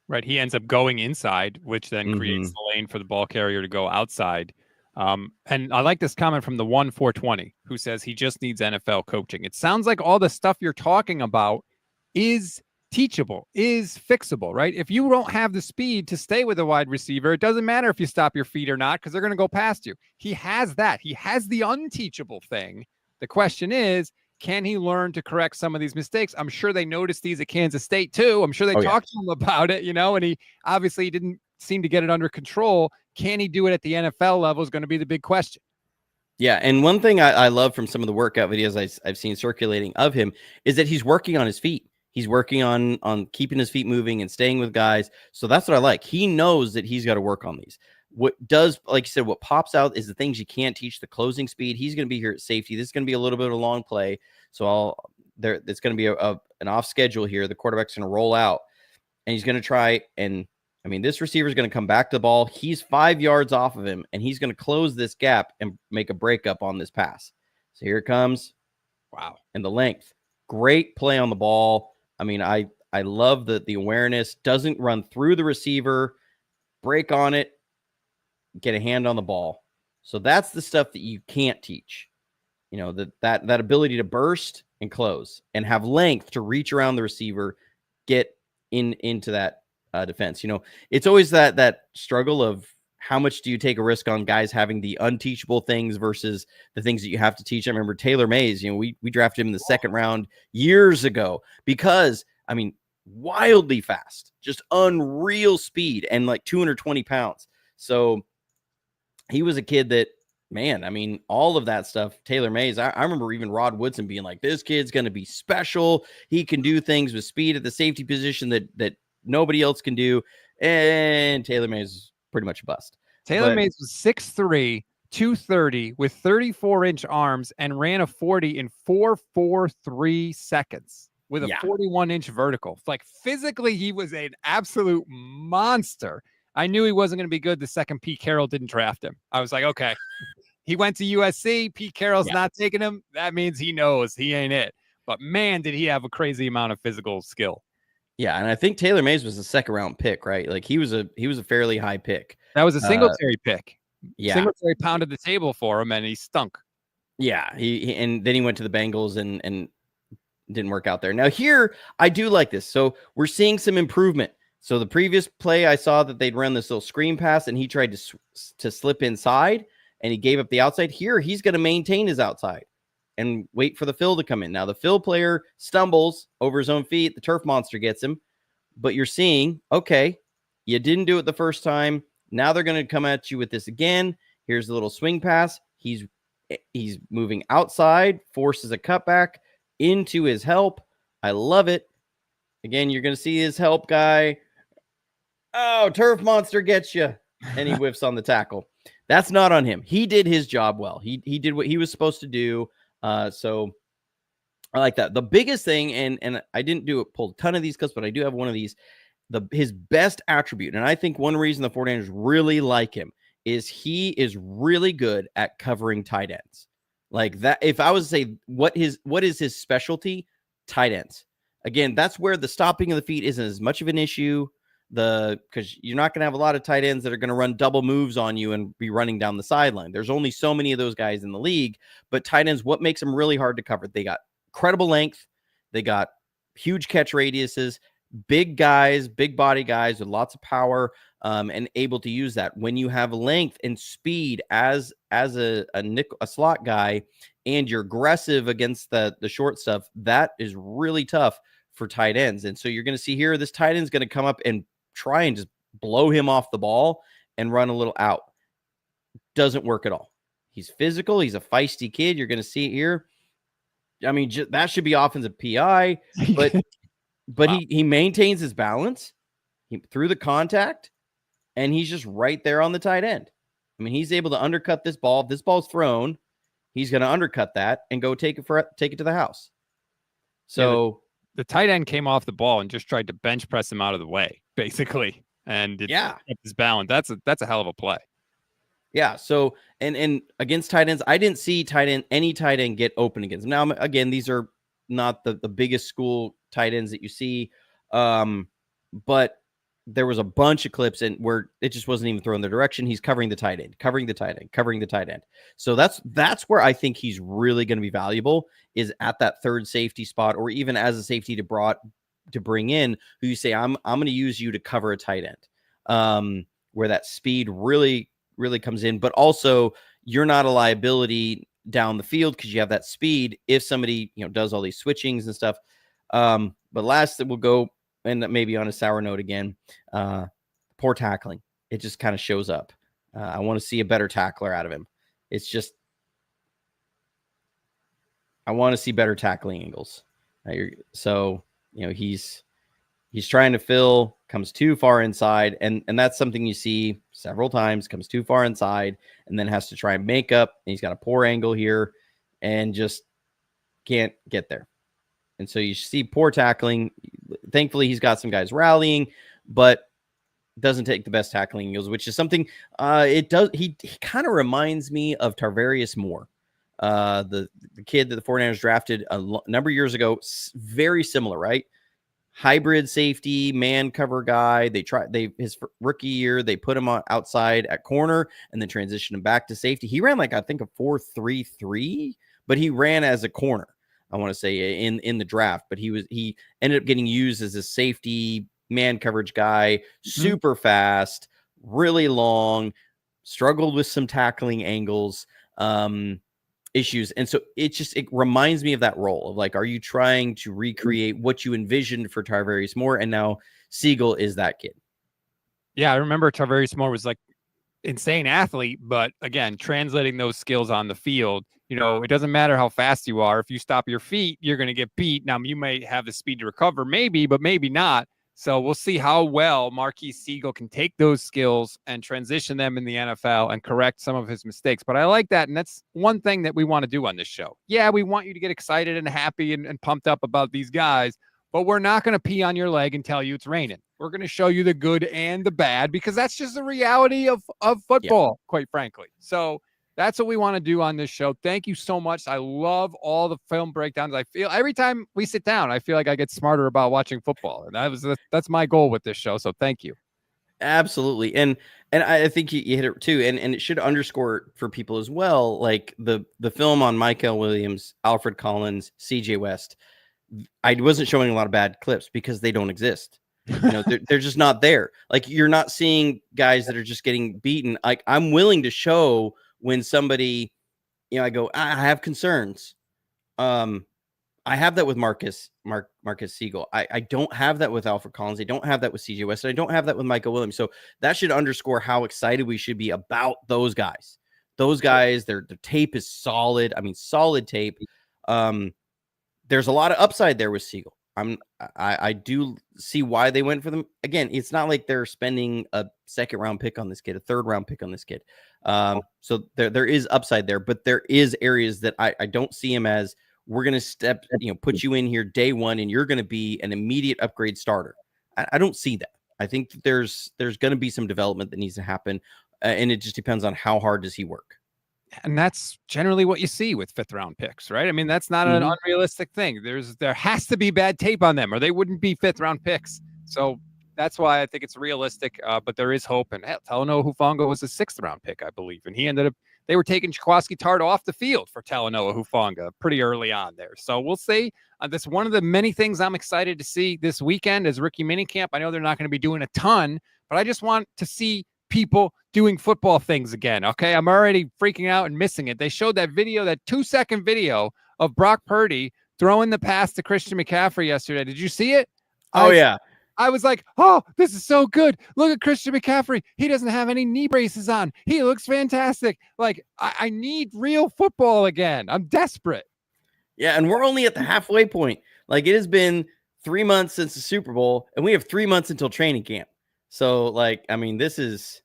Right. He ends up going inside, which then creates the lane for the ball carrier to go outside. And I like this comment from the 1-420 who says he just needs NFL coaching. It sounds like all the stuff you're talking about is teachable, is fixable, right? If you don't have the speed to stay with a wide receiver, it doesn't matter if you stop your feet or not, because they're going to go past you. He has that. He has the unteachable thing. The question is, can he learn to correct some of these mistakes? I'm sure they noticed these at Kansas State too. I'm sure they talked to him about it, and he obviously didn't seem to get it under control. Can he do it at the NFL level is going to be the big question. Yeah, and one thing I love from some of the workout videos I've seen circulating of him is that he's working on his feet. He's working on keeping his feet moving and staying with guys. So that's what I like. He knows that he's got to work on these. What does, like you said, what pops out is the things you can't teach, the closing speed. He's going to be here at safety. This is going to be a little bit of a long play. So it's going to be an off schedule here. The quarterback's going to roll out, and he's going to try. And I mean, this receiver is going to come back to the ball. He's 5 yards off of him, and he's going to close this gap and make a breakup on this pass. So here it comes. Wow. And the length. Great play on the ball. I mean, I love the awareness. Doesn't run through the receiver, break on it, get a hand on the ball. So that's the stuff that you can't teach. That ability to burst and close and have length to reach around the receiver, get into that defense. It's always that struggle of how much do you take a risk on guys having the unteachable things versus the things that you have to teach. I remember Taylor Mays, we drafted him in the second round years ago because, I mean, wildly fast, just unreal speed and like 220 pounds. So he was a kid that, man, I mean, all of that stuff, Taylor Mays, I remember even Rod Woodson being like, this kid's going to be special. He can do things with speed at the safety position that nobody else can do. and Taylor Mays is pretty much a bust. Taylor Mays was 6'3", 230 with 34-inch arms and ran a 40 in 4.43 seconds with a 41-inch vertical. Like physically, he was an absolute monster. I knew he wasn't going to be good the second Pete Carroll didn't draft him. I was like, okay, he went to USC. Pete Carroll's not taking him. That means he knows he ain't it. But man, did he have a crazy amount of physical skill. Yeah, and I think Taylor Mays was a second-round pick, right? Like he was a fairly high pick. That was a Singletary pick. Yeah, Singletary pounded the table for him, and he stunk. Yeah, he and then he went to the Bengals and didn't work out there. Now here, I do like this. So we're seeing some improvement. So the previous play, I saw that they'd run this little screen pass, and he tried to slip inside, and he gave up the outside. Here, he's going to maintain his outside and wait for the fill to come in. Now the fill player stumbles over his own feet. The turf monster gets him. But you're seeing, okay, you didn't do it the first time. Now they're going to come at you with this again. Here's a little swing pass. He's moving outside, forces a cutback into his help. I love it. Again, you're going to see his help guy. Oh, turf monster gets you. And he whiffs on the tackle. That's not on him. He did his job well. He did what he was supposed to do. So I like that. The biggest thing, and I didn't pull a ton of these clips, but I do have one of these. His best attribute, and I think one reason the 49ers really like him is he is really good at covering tight ends. Like that, if I was to say what is his specialty, tight ends. Again, that's where the stopping of the feet isn't as much of an issue. Because you're not going to have a lot of tight ends that are going to run double moves on you and be running down the sideline. There's only so many of those guys in the league. But tight ends, what makes them really hard to cover? They got incredible length. They got huge catch radiuses. Big guys, big body guys with lots of power, and able to use that. When you have length and speed as a slot guy, and you're aggressive against the short stuff, that is really tough for tight ends. And so you're going to see here, this tight end is going to come up and try and just blow him off the ball and run a little out. Doesn't work at all. He's physical. He's a feisty kid. You're going to see it here. I mean, that should be offensive PI, but wow. he maintains his balance through the contact, and he's just right there on the tight end. I mean, he's able to undercut this ball. If this ball's thrown, he's going to undercut that and go take it to the house. So the tight end came off the ball and just tried to bench press him out of the way, basically, and kept his balance. That's a hell of a play. Yeah. So and against tight ends, I didn't see any tight end get open against him. Now, again, these are not the biggest school tight ends that you see. But there was a bunch of clips and where it just wasn't even thrown the direction. He's covering the tight end. So that's where I think he's really going to be valuable, is at that third safety spot, or even as a safety to bring in, who you say, I'm going to use you to cover a tight end, where that speed really, really comes in, but also you're not a liability down the field because you have that speed if somebody, does all these switchings and stuff. But last, that we'll go, and maybe on a sour note again, poor tackling. It just kind of shows up. I want to see a better tackler out of him. It's just, I want to see better tackling angles. So, he's trying to fill, comes too far inside, and that's something you see several times, comes too far inside, and then has to try and make up, and he's got a poor angle here, and just can't get there. And so you see poor tackling. Thankfully, he's got some guys rallying, but doesn't take the best tackling angles, which is something he kind of reminds me of Tarvarius Moore, the kid that the 49ers drafted a number of years ago. Very similar, right? Hybrid safety, man cover guy. His rookie year, they put him on outside at corner and then transitioned him back to safety. He ran I think a 4.33, but he ran as a corner, I want to say, in the draft. But he ended up getting used as a safety man coverage guy, super fast, really long, struggled with some tackling angles, issues. And so it reminds me of that role of like, are you trying to recreate what you envisioned for Tarvarius Moore? And now Sigle is that kid. Yeah, I remember Tarvarius Moore was like insane athlete, but again, translating those skills on the field, it doesn't matter how fast you are. If you stop your feet, you're going to get beat. Now, you may have the speed to recover, maybe, but maybe not. So we'll see how well Marques Sigle can take those skills and transition them in the NFL and correct some of his mistakes. But I like that. And that's one thing that we want to do on this show. Yeah, we want you to get excited and happy and pumped up about these guys, but we're not going to pee on your leg and tell you it's raining. We're going to show you the good and the bad because that's just the reality of football, quite frankly. So that's what we want to do on this show. Thank you so much. I love all the film breakdowns. I feel every time we sit down, I feel like I get smarter about watching football. And that's my goal with this show. So thank you. Absolutely. And I think you hit it too. And it should underscore for people as well, like the film on Michael Williams, Alfred Collins, CJ West. I wasn't showing a lot of bad clips because they don't exist. They're just not there. Like you're not seeing guys that are just getting beaten. Like I'm willing to show when somebody, I go, I have concerns. I have that with Marques Sigle. I don't have that with Alfred Collins. I don't have that with CJ West. I don't have that with Michael Williams. So that should underscore how excited we should be about those guys. Those guys, their tape is solid. I mean, solid tape. There's a lot of upside there with Sigle. I do see why they went for them. Again, it's not like they're spending a second round pick on this kid, a third round pick on this kid. So there is upside there, but there is areas that I don't see him as we're going to put you in here day one and you're going to be an immediate upgrade starter. I don't see that. I think that there's going to be some development that needs to happen. And it just depends on how hard does he work. And that's generally what you see with 5th round picks, right? I mean, that's not an unrealistic thing. There has to be bad tape on them or they wouldn't be 5th round picks. So that's why I think it's realistic, but there is hope. And Talanoa Hufanga was a 6th round pick, I believe. And they were taking Jaquiski Tartt off the field for Talanoa Hufanga pretty early on there. So we'll see. That's one of the many things I'm excited to see this weekend is rookie minicamp. I know they're not going to be doing a ton, but I just want to see people doing football things again. Okay. I'm already freaking out and missing it. They showed that video, that 2-second video of Brock Purdy throwing the pass to Christian McCaffrey yesterday. Did you see it? Yeah. I was like, oh, this is so good. Look at Christian McCaffrey. He doesn't have any knee braces on. He looks fantastic. Like I need real football again. I'm desperate. Yeah. And we're only at the halfway point. Like it has been 3 months since the Super Bowl and we have 3 months until training camp. So like, I mean, this is,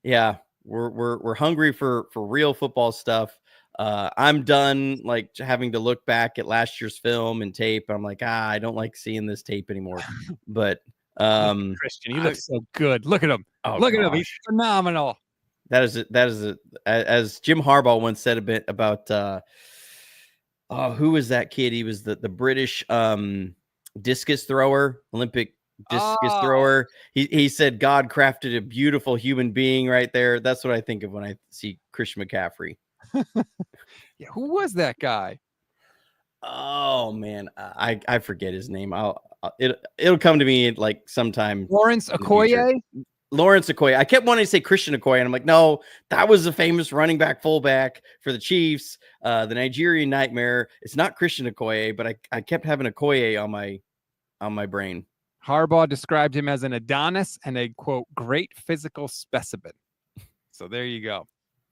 yeah, we're hungry for real football stuff. I'm done like having to look back at last year's film and tape. I'm like, I don't like seeing this tape anymore. But Christian, he looks so good. Look at him. Look at him. He's phenomenal. That is as Jim Harbaugh once said a bit about who was that kid? He was the British discus thrower, Olympic discus thrower. He said God crafted a beautiful human being right there. That's what I think of when I see Christian McCaffrey. Yeah, who was that guy? Oh man, I forget his name. It'll come to me like sometime. Lawrence Okoye. Lawrence Okoye. I kept wanting to say Christian Okoye, and I'm like, no, that was a famous running back fullback for the Chiefs, the Nigerian Nightmare. It's not Christian Okoye, but I kept having Okoye on my brain. Harbaugh described him as an Adonis and a, quote, great physical specimen. So there you go.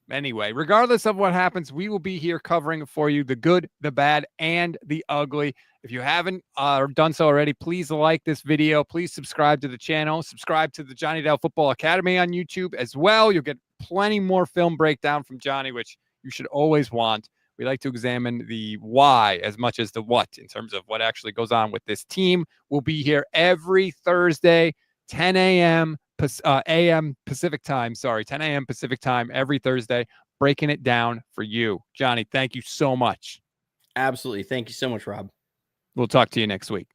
Anyway, regardless of what happens, we will be here covering for you the good, the bad, and the ugly. If you haven't done so already, please like this video. Please subscribe to the channel. Subscribe to the Johnny Dale Football Academy on YouTube as well. You'll get plenty more film breakdown from Johnny, which you should always want. We like to examine the why as much as the what in terms of what actually goes on with this team. We'll be here every Thursday, 10 a.m. a.m. Pacific time. 10 a.m. Pacific time every Thursday, breaking it down for you. Johnny, thank you so much. Absolutely. Thank you so much, Rob. We'll talk to you next week.